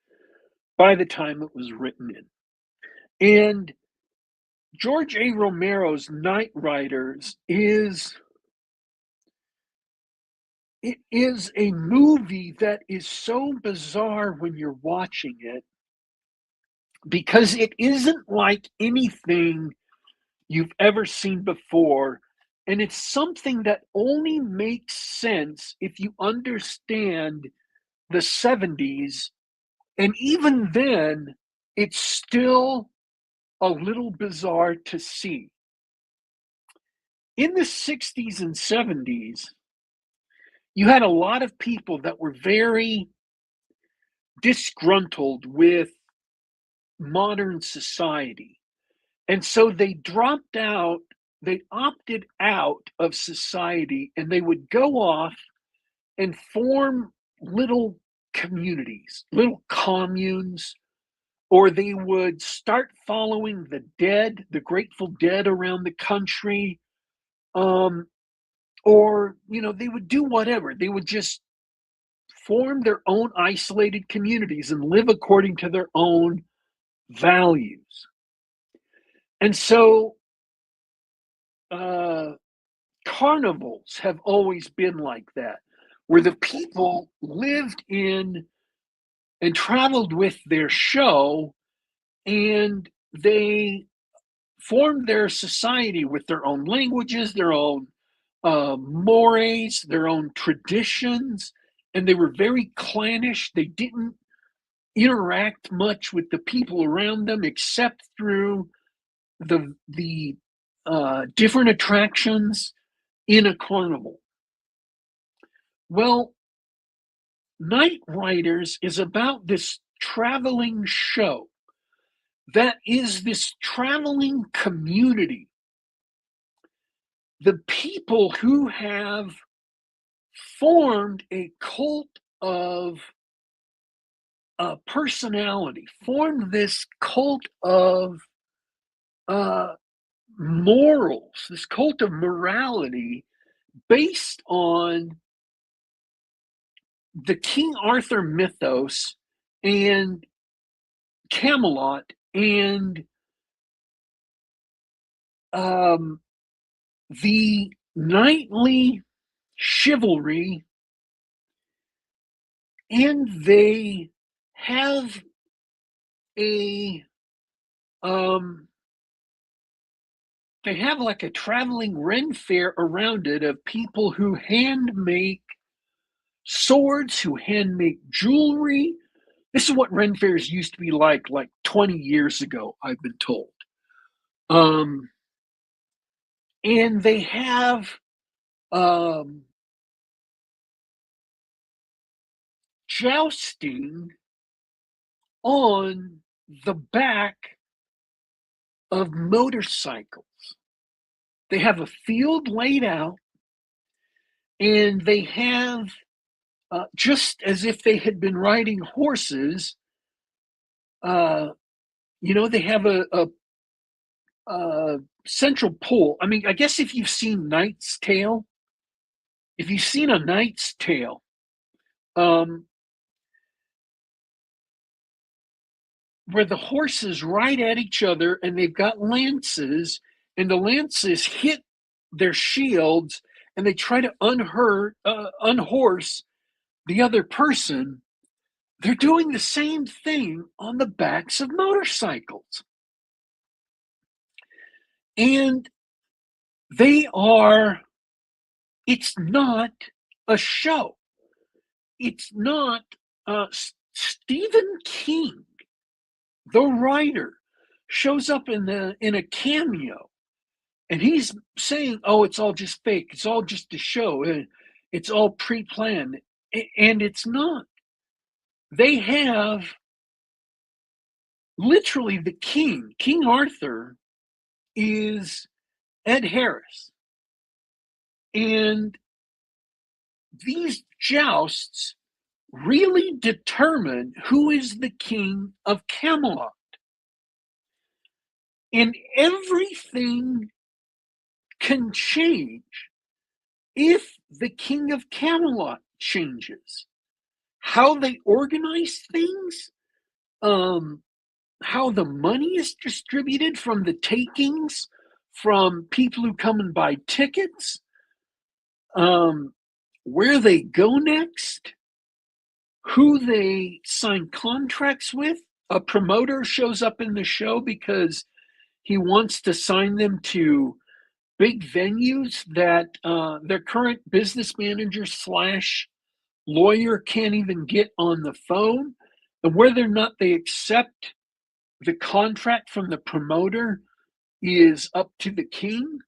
by the time it was written in. And George A. Romero's Knightriders is a movie that is so bizarre when you're watching it, because it isn't like anything you've ever seen before. And it's something that only makes sense if you understand the 70s. And even then, it's still a little bizarre to see. In the 60s and 70s, you had a lot of people that were very disgruntled with modern society. And so they opted out of society, and they would go off and form little communities, little communes, or they would start following the dead, the Grateful Dead around the country, or they would do whatever. They would just form their own isolated communities and live according to their own values. And so carnivals have always been like that, where the people lived in and traveled with their show, and they formed their society with their own languages, their own mores, their own traditions, and they were very clannish. They didn't interact much with the people around them except through the different attractions in a carnival. Well, Knightriders is about this traveling show that is this traveling community. The people who have formed a cult of personality, formed this cult of uh, morals, this cult of morality based on the King Arthur mythos and Camelot and um, the knightly chivalry, and they have a um, they have like a traveling Ren fair around it of people who hand make swords, who hand make jewelry. This is what Ren fairs used to be like 20 years ago, I've been told. Um, and they have um, jousting on the back of motorcycles. They have a field laid out, and they have, just as if they had been riding horses, uh, they have a central pool. I mean, I guess if you've seen Knight's Tale, if you've seen a Knight's Tale, um, where the horses ride at each other and they've got lances, and the lances hit their shields, and they try to unhorse the other person. They're doing the same thing on the backs of motorcycles. And it's not a show. It's not Stephen King, the writer, shows up in a cameo, and he's saying, "Oh, it's all just fake. It's all just a show. It's all pre-planned," and it's not. They have literally the king. King Arthur is Ed Harris, and these jousts really determine who is the king of Camelot. And everything can change if the king of Camelot changes. How they organize things, how the money is distributed from the takings, from people who come and buy tickets, where they go next, who they sign contracts with. A promoter shows up in the show because he wants to sign them to big venues that their current business manager slash lawyer can't even get on the phone. And whether or not they accept the contract from the promoter is up to the king.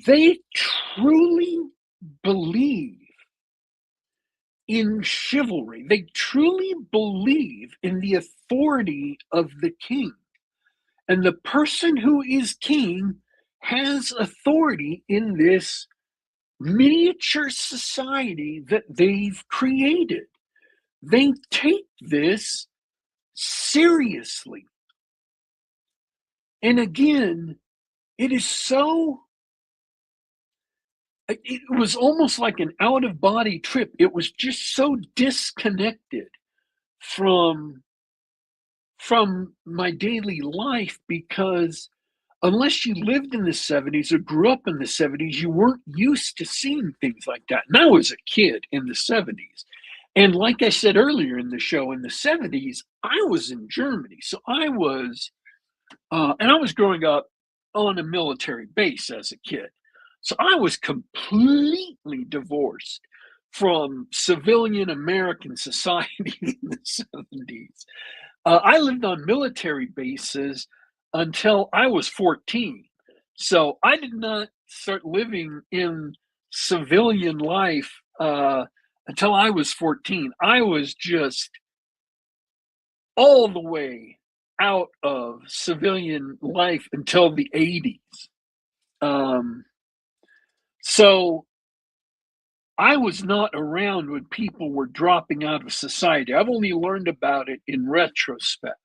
They truly believe in chivalry. They truly believe in the authority of the king. And the person who is king has authority in this miniature society that they've created. They take this seriously. And again, it was almost like an out of body trip. It was just so disconnected from my daily life, because unless you lived in the 70s or grew up in the 70s, you weren't used to seeing things like that. And I was a kid in the 70s. And like I said earlier in the show, in the 70s, I was in Germany. So I was growing up on a military base as a kid. So I was completely divorced from civilian American society in the 70s. I lived on military bases until I was 14. So I did not start living in civilian life until I was 14. I was just all the way out of civilian life until the 80s. Um, so I was not around when people were dropping out of society. I've only learned about it in retrospect.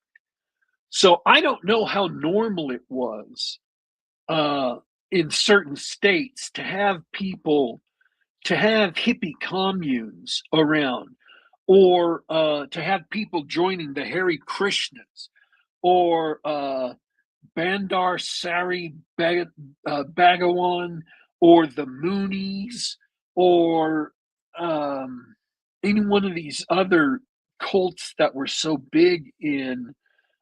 So I don't know how normal it was uh, in certain states to have people, to have hippie communes around, or to have people joining the Hare Krishnas, or Bandar Sari Bhagawan, or the Moonies, or any one of these other cults that were so big in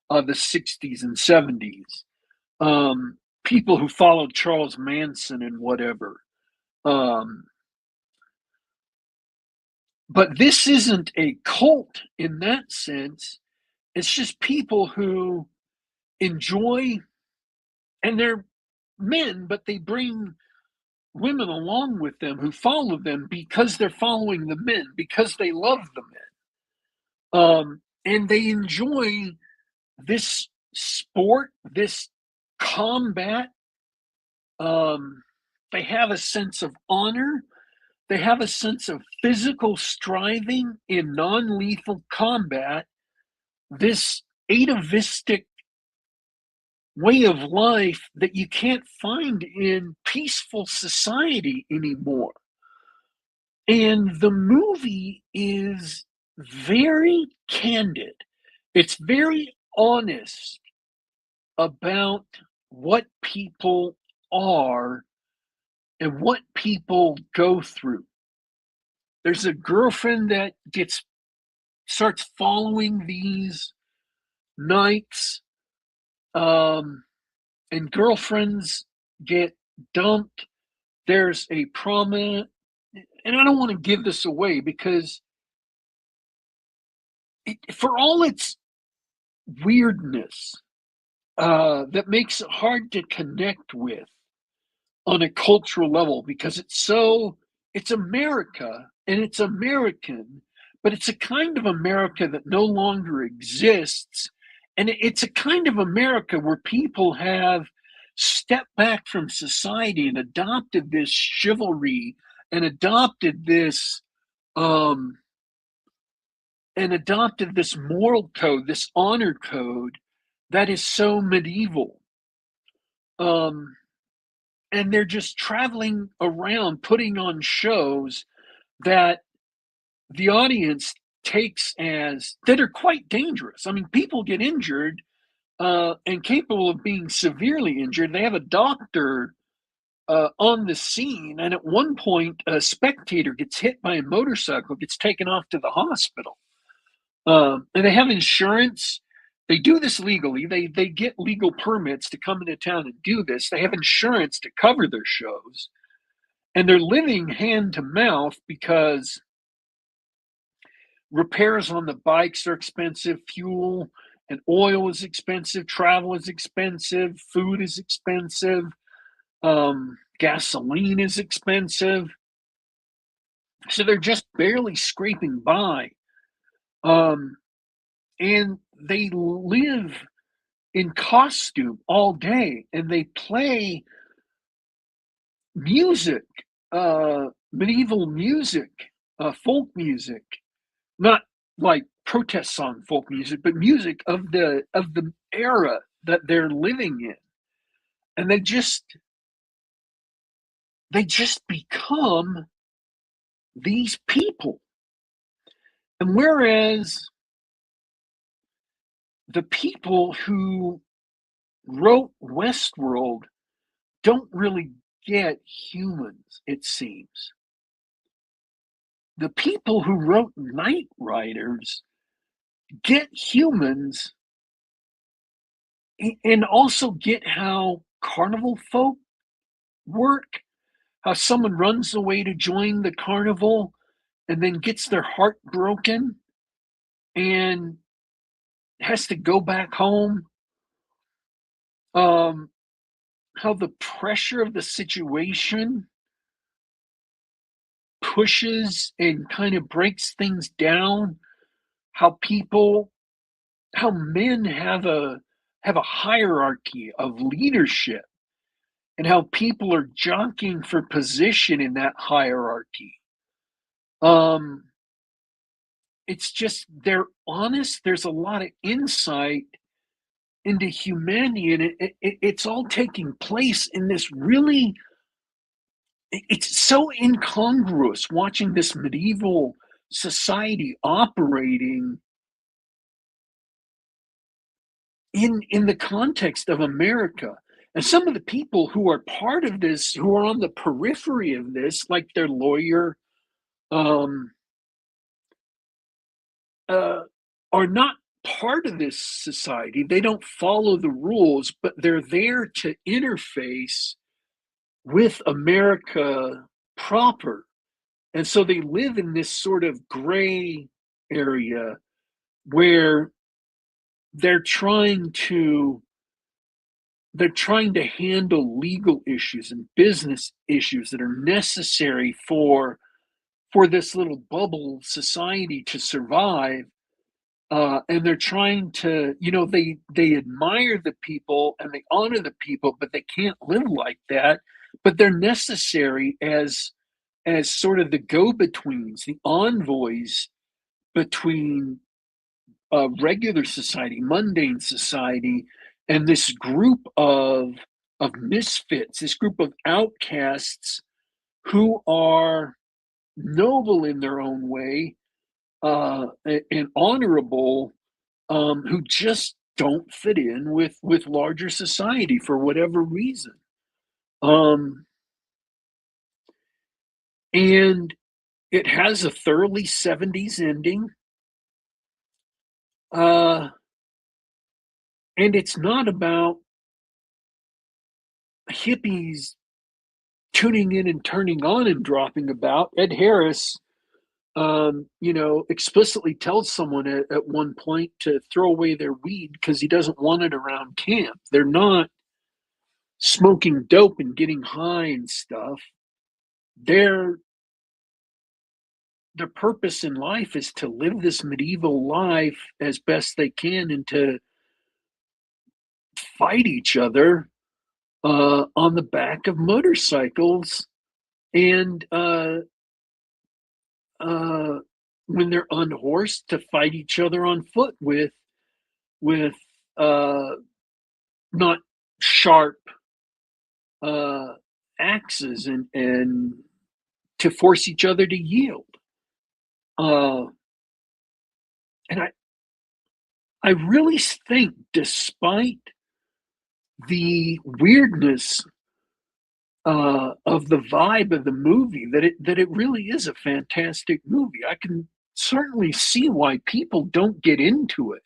the 60s and 70s. People who followed Charles Manson and whatever. Um, but this isn't a cult in that sense. It's just people who enjoy, and they're men, but they bring women along with them who follow them because they're following the men, because they love the men. And they enjoy this sport, this combat. They have a sense of honor. They have a sense of physical striving in non lethal combat, this atavistic way of life that you can't find in peaceful society anymore. And the movie is very candid. It's very honest about what people are and what people go through. There's a girlfriend that starts following these knights, um, and girlfriends get dumped. There's a prominent, and I don't want to give this away because for all its weirdness, that makes it hard to connect with on a cultural level because it's America and it's American, but it's a kind of America that no longer exists. And it's a kind of America where people have stepped back from society and adopted this chivalry and um, adopted this moral code, this honor code that is so medieval. Um, and they're just traveling around putting on shows that the audience takes as that are quite dangerous. I mean, people get injured and capable of being severely injured. They have a doctor on the scene, and at one point, a spectator gets hit by a motorcycle, gets taken off to the hospital. And they have insurance. They do this legally. They get legal permits to come into town and do this. They have insurance to cover their shows, and they're living hand to mouth because repairs on the bikes are expensive, fuel and oil is expensive, travel is expensive, food is expensive, gasoline is expensive. So they're just barely scraping by. Um, and they live in costume all day and they play music, medieval music, folk music, not like protest song folk music, but music of the era that they're living in. And they just become these people. And whereas the people who wrote Westworld don't really get humans, it seems. The people who wrote Knightriders get humans and also get how carnival folk work, how someone runs away to join the carnival and then gets their heart broken and has to go back home. Um, how the pressure of the situation pushes and kind of breaks things down, how people how men have a hierarchy of leadership and how people are jockeying for position in that hierarchy. Um, it's just they're honest. There's a lot of insight into humanity, and it's all taking place in this really. It's so incongruous watching this medieval society operating in the context of America. And some of the people who are part of this, who are on the periphery of this, like their lawyer, um, uh, are not part of this society. They don't follow the rules, but they're there to interface with America proper. And so they live in this sort of gray area where they're trying to they're trying to handle legal issues and business issues that are necessary for this little bubble society to survive. And they're trying to, they admire the people and they honor the people, but they can't live like that. But they're necessary as sort of the go-betweens, the envoys between regular society, mundane society, and this group of misfits, this group of outcasts who are noble in their own way, and honorable, who just don't fit in with larger society for whatever reason. Um, and it has a thoroughly 70s ending. Uh, and it's not about hippies tuning in and turning on and dropping about. Ed Harris, explicitly tells someone at one point to throw away their weed because he doesn't want it around camp. They're not smoking dope and getting high and stuff. Their their purpose in life is to live this medieval life as best they can and to fight each other on the back of motorcycles and uh, when they're unhorsed to fight each other on foot with uh, not sharp uh, axes and to force each other to yield. Uh, and I really think, despite the weirdness of the vibe of the movie, that it really is a fantastic movie. I can certainly see why people don't get into it,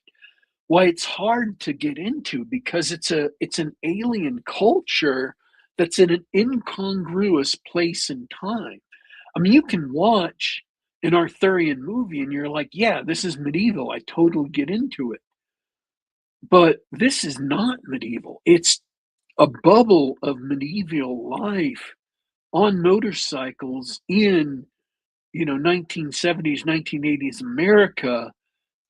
why it's hard to get into because it's an alien culture that's in an incongruous place and time. I mean, you can watch an Arthurian movie and you're like, yeah, this is medieval. I totally get into it. But this is not medieval. It's a bubble of medieval life on motorcycles in 1970s 1980s America,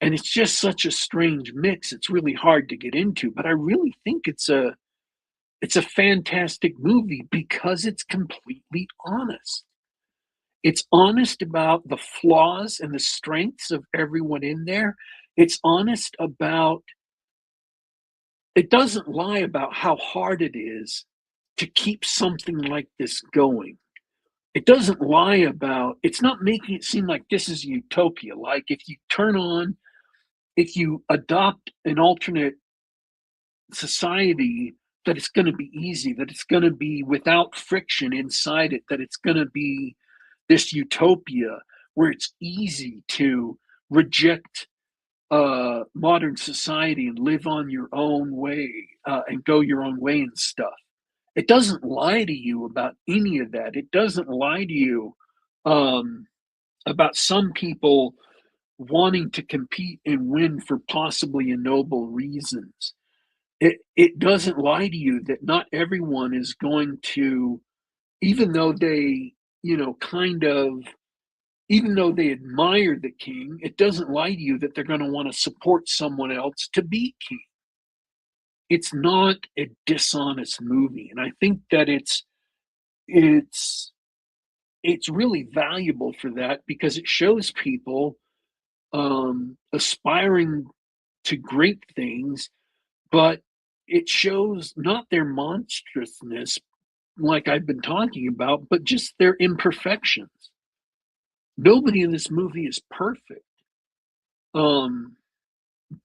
and it's just such a strange mix. It's really hard to get into, but I really think it's a fantastic movie because it's completely honest. It's honest about the flaws and the strengths of everyone in there. It's honest about it doesn't lie about how hard it is to keep something like this going. It doesn't lie about it's not making it seem like this is utopia. Like if you adopt an alternate society, that it's going to be easy, that it's going to be without friction inside it, that it's going to be this utopia where it's easy to reject modern society and live on your own way and go your own way and stuff. It doesn't lie to you about any of that. It doesn't lie to you um, about some people wanting to compete and win for possibly noble reasons. It doesn't lie to you that not everyone is going to, even though they, kind of even though they admire the king, it doesn't lie to you that they're going to want to support someone else to be king. It's not a dishonest movie, and I think that it's it's really valuable for that because it shows people aspiring to great things, but it shows not their monstrousness, like I've been talking about, but just their imperfections. Nobody in this movie is perfect, um,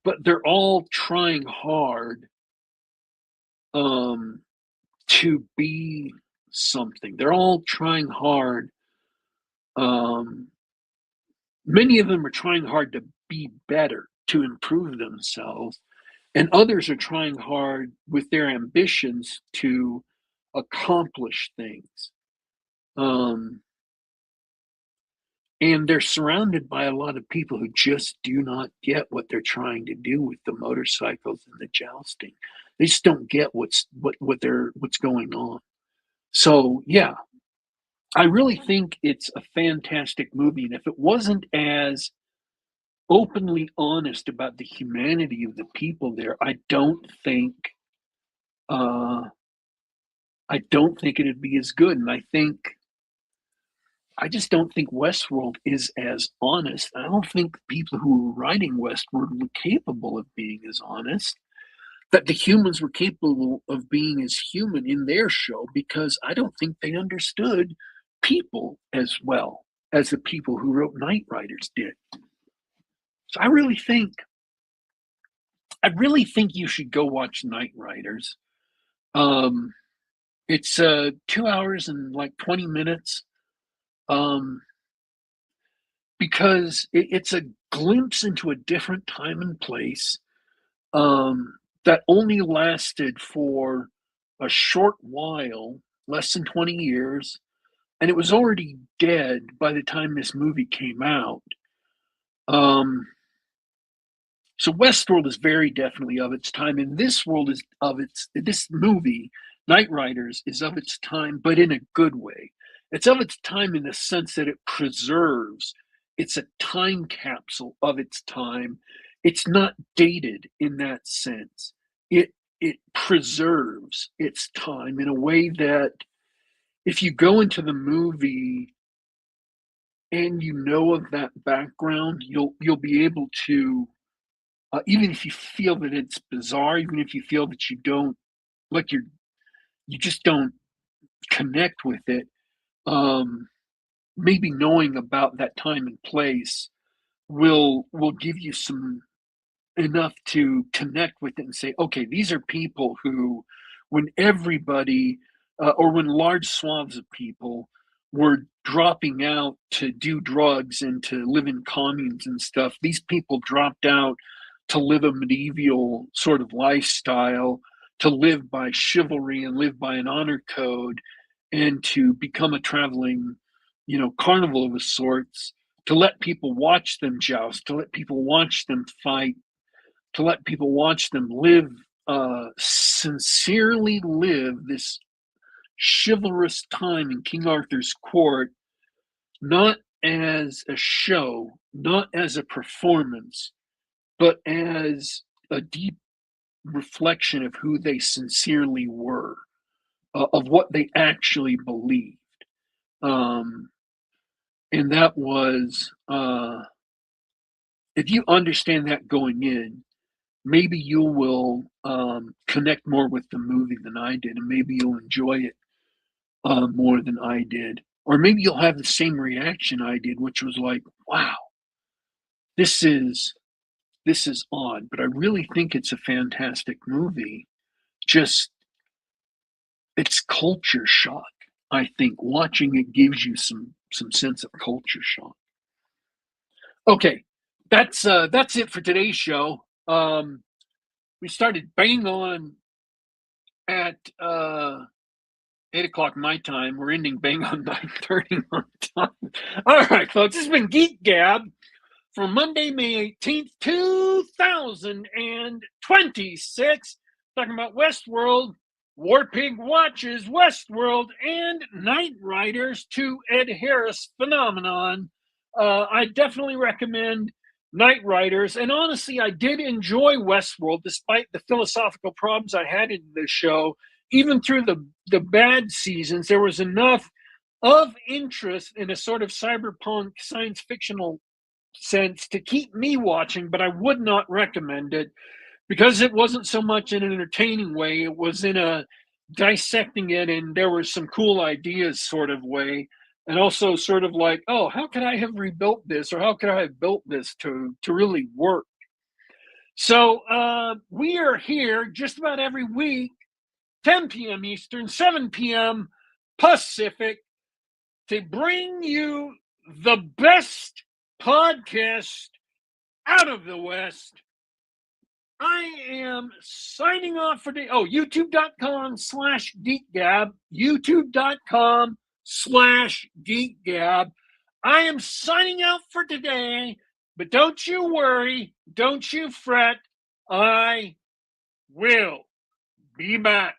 but they're all trying hard um, to be something. They're all trying hard. Um, Many of them are trying hard to be better, to improve themselves, and others are trying hard with their ambitions to accomplish things. Um, and they're surrounded by a lot of people who just do not get what they're trying to do with the motorcycles and the jousting. They just don't get what's going on. So yeah, I really think it's a fantastic movie, and if it wasn't as openly honest about the humanity of the people there, uh, I don't think it'd be as good. And I just don't think Westworld is as honest. I don't think the people who were writing Westworld were capable of being as honest. That the humans were capable of being as human in their show because I don't think they understood people as well as the people who wrote Knightriders did. So I really think you should go watch Knightriders. Um, it's 2 hours and like 20 minutes. Um, because it's a glimpse into a different time and place that only lasted for a short while, less than 20 years, and it was already dead by the time this movie came out. Um, so Westworld is very definitely of its time, and this world is of its. This movie, Knightriders, is of its time, but in a good way. It's of its time in the sense that it preserves. It's a time capsule of its time. It's not dated in that sense. It preserves its time in a way that if you go into the movie and you know of that background, you'll be able to even if you feel that it's bizarre, even if you feel that you don't like you just don't connect with it. Um, Maybe knowing about that time and place will give you some enough to connect with it and say, okay, these are people who, when everybody or when large swaths of people were dropping out to do drugs and to live in communes and stuff, these people dropped out to live a medieval sort of lifestyle, to live by chivalry and live by an honor code, and to become a traveling, carnival of sorts, to let people watch them joust, to let people watch them fight, to let people watch them live, sincerely live this chivalrous time in King Arthur's court, not as a show, not as a performance, but as a deep reflection of who they sincerely were, of what they actually believed. Um, and that was, if you understand that going in, maybe you will connect more with the movie than I did, and maybe you'll enjoy it more than I did, or maybe you'll have the same reaction I did, which was like, "Wow, this is this is odd," but I really think it's a fantastic movie. Just it's culture shock. I think watching it gives you some sense of culture shock. Okay, that's it for today's show. We started bang on at 8 o'clock my time. We're ending bang on 9:30 my time. All right, folks, this has been Geek Gab for Monday, May 18th, 2026. Talking about Westworld, Warpig watches Westworld, and Knightriders to Ed Harris phenomenon. I definitely recommend Knightriders. And honestly, I did enjoy Westworld despite the philosophical problems I had in the show. Even through the bad seasons, there was enough of interest in a sort of cyberpunk science fictional sense to keep me watching, but I would not recommend it because it wasn't so much in an entertaining way, it was in a dissecting it and there were some cool ideas sort of way. And also sort of like, oh, how could I have rebuilt this or how could I have built this to really work? So we are here just about every week, 10 p.m. Eastern, 7 p.m. Pacific, to bring you the best podcast out of the West. I am signing off for the youtube.com/geekgab, youtube.com/geekgab. I am signing out for today, but don't you worry, don't you fret. I will be back.